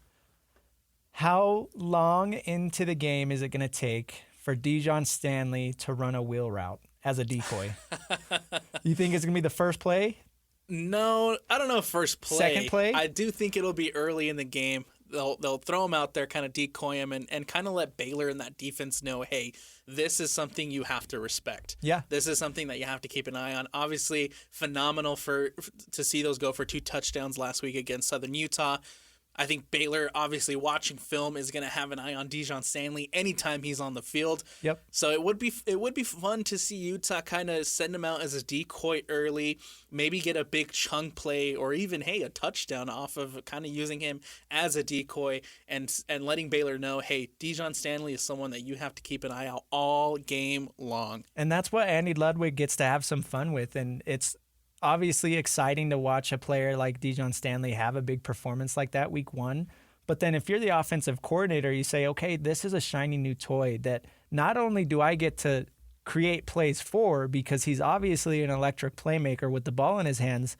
How long into the game is it going to take for Dijon Stanley to run a wheel route as a decoy? You think it's going to be the first play? No, I don't know. First play. Second play? I do think it'll be early in the game. They'll throw him out there, kind of decoy him, and kind of let Baylor and that defense know, hey, this is something you have to respect. Yeah. This is something that you have to keep an eye on. Obviously, phenomenal to see those go for 2 touchdowns last week against Southern Utah. I think Baylor, obviously watching film, is going to have an eye on Dijon Stanley anytime he's on the field. Yep. So it would be fun to see Utah kind of send him out as a decoy early, maybe get a big chunk play or even, hey, a touchdown off of kind of using him as a decoy and letting Baylor know, hey, Dijon Stanley is someone that you have to keep an eye out all game long. And that's what Andy Ludwig gets to have some fun with, and it's obviously exciting to watch a player like Dijon Stanley have a big performance like that week 1. But then if you're the offensive coordinator, you say, okay, this is a shiny new toy that not only do I get to create plays for because he's obviously an electric playmaker with the ball in his hands,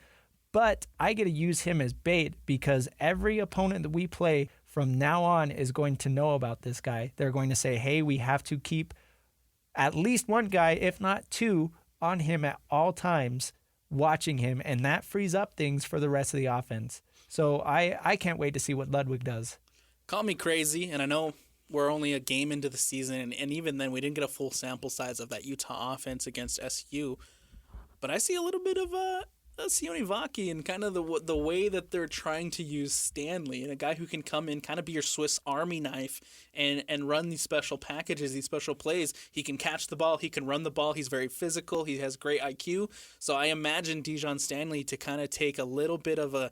but I get to use him as bait because every opponent that we play from now on is going to know about this guy. They're going to say, hey, we have to keep at least one guy, if not 2, on him at all times, watching him, and that frees up things for the rest of the offense. So I can't wait to see what Ludwig does. Call me crazy, and I know we're only a game into the season, and even then we didn't get a full sample size of that Utah offense against SMU, but I see a little bit of Sione Vaki and kind of the way that they're trying to use Stanley, and a guy who can come in, kind of be your Swiss Army knife and run these special packages, these special plays. He can catch the ball, he can run the ball, he's very physical, he has great IQ. So I imagine Dijon Stanley to kind of take a little bit of a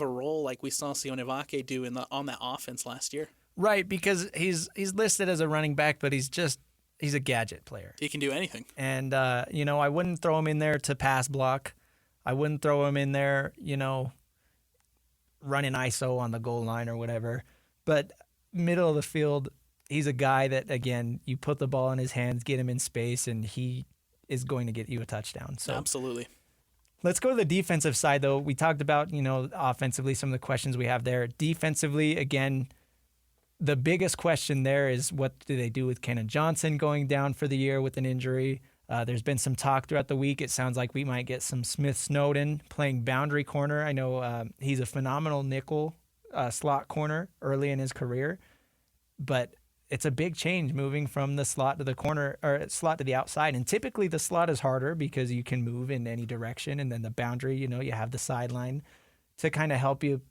role like we saw Sione Vaki do on that offense last year. Right, because he's listed as a running back, but he's a gadget player. He can do anything. And, I wouldn't throw him in there to pass block. I wouldn't throw him in there, running ISO on the goal line or whatever. But middle of the field, he's a guy that, again, you put the ball in his hands, get him in space, and he is going to get you a touchdown. So absolutely. Let's go to the defensive side, though. We talked about, offensively, some of the questions we have there. Defensively, again, the biggest question there is what do they do with Kenan Johnson going down for the year with an injury? There's been some talk throughout the week. It sounds like we might get some Smith Snowden playing boundary corner. I know he's a phenomenal nickel slot corner early in his career, but it's a big change moving from the slot to the corner or slot to the outside. And typically the slot is harder because you can move in any direction. And then the boundary, you have the sideline to kind of help you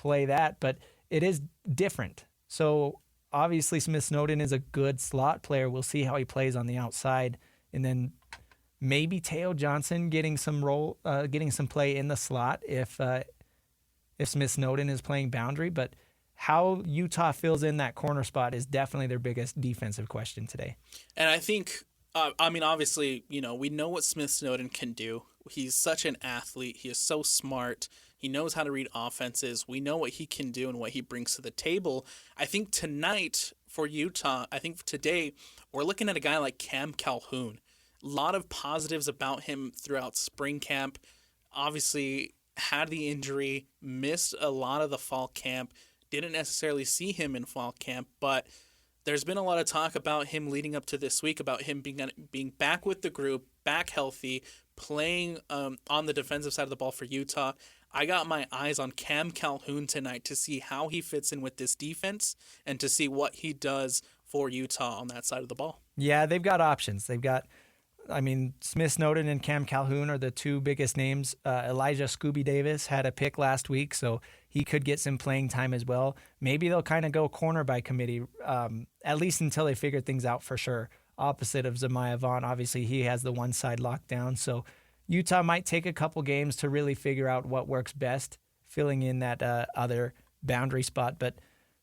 play that, but it is different. So obviously Smith Snowden is a good slot player. We'll see how he plays on the outside, and then maybe Teo Johnson getting some play in the slot if Smith Snowden is playing boundary. But how Utah fills in that corner spot is definitely their biggest defensive question today. And I think, obviously, we know what Smith Snowden can do. He's such an athlete. He is so smart. He knows how to read offenses. We know what he can do and what he brings to the table. I think tonight for Utah, today, we're looking at a guy like Cam Calhoun. A lot of positives about him throughout spring camp. Obviously, had the injury, missed a lot of the fall camp, didn't necessarily see him in fall camp, but there's been a lot of talk about him leading up to this week, about him being back with the group, back healthy, playing on the defensive side of the ball for Utah. I got my eyes on Cam Calhoun tonight to see how he fits in with this defense and to see what he does for Utah on that side of the ball. Yeah, they've got options. Smith Snowden and Cam Calhoun are the two biggest names. Elijah Scooby Davis had a pick last week, so he could get some playing time as well. Maybe they'll kind of go corner by committee, at least until they figure things out for sure. Opposite of Zemiah Vaughn, obviously he has the one side locked down, so Utah might take a couple games to really figure out what works best, filling in that other boundary spot. But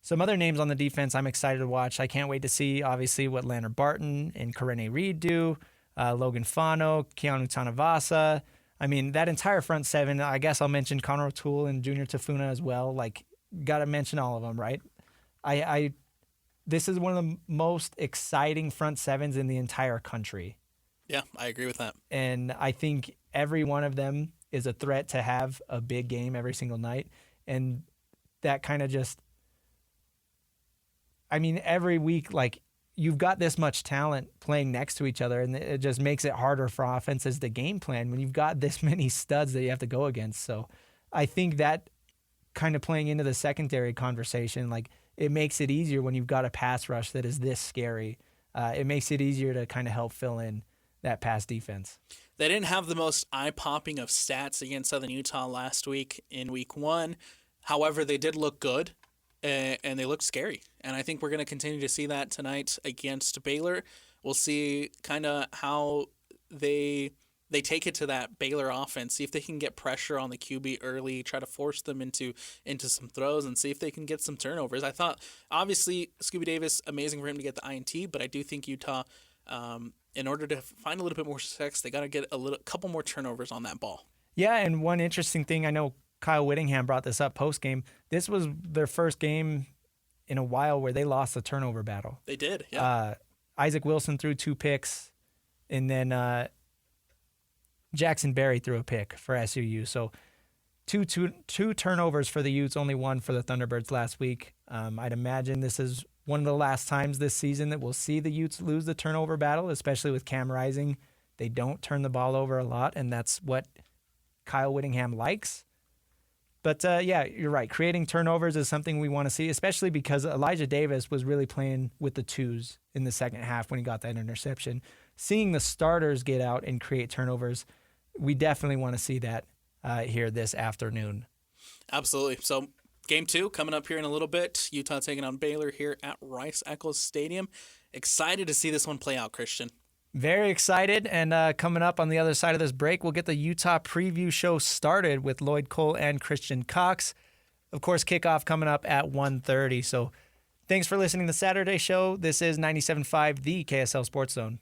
some other names on the defense I'm excited to watch. I can't wait to see, obviously, what Leonard Barton and Karene Reed do. Logan Fano, Keanu Tanavasa. That entire front seven, I guess I'll mention Connor O'Toole and Junior Tafuna as well. Got to mention all of them, right? This is one of the most exciting front sevens in the entire country. Yeah, I agree with that. And I think every one of them is a threat to have a big game every single night. And that kind of just, every week, you've got this much talent playing next to each other, and it just makes it harder for offenses to game plan when you've got this many studs that you have to go against. So I think that kind of playing into the secondary conversation, it makes it easier when you've got a pass rush that is this scary. It makes it easier to kind of help fill in that pass defense. They didn't have the most eye-popping of stats against Southern Utah last week in week one. However, they did look good. And they look scary. And I think we're going to continue to see that tonight against Baylor. We'll see kind of how they take it to that Baylor offense, see if they can get pressure on the QB early, try to force them into some throws, and see if they can get some turnovers. I thought, obviously, Scooby Davis, amazing for him to get the INT, but I do think Utah, in order to find a little bit more success, they got to get a couple more turnovers on that ball. Yeah, and one interesting thing, I know Kyle Whittingham brought this up post-game. This was their first game in a while where they lost the turnover battle. They did, yeah. Isaac Wilson threw 2 picks, and then Jackson Berry threw a pick for SUU. So two turnovers for the Utes, only 1 for the Thunderbirds last week. I'd imagine this is one of the last times this season that we'll see the Utes lose the turnover battle, especially with Cam Rising. They don't turn the ball over a lot, and that's what Kyle Whittingham likes. But, yeah, you're right. Creating turnovers is something we want to see, especially because Elijah Davis was really playing with the twos in the second half when he got that interception. Seeing the starters get out and create turnovers, we definitely want to see that here this afternoon. Absolutely. So game 2 coming up here in a little bit. Utah taking on Baylor here at Rice-Eccles Stadium. Excited to see this one play out, Christian. Very excited, and coming up on the other side of this break, we'll get the Utah preview show started with Lloyd Cole and Christian Cox. Of course, kickoff coming up at 1:30. So thanks for listening to the Saturday show. This is 97.5, the KSL Sports Zone.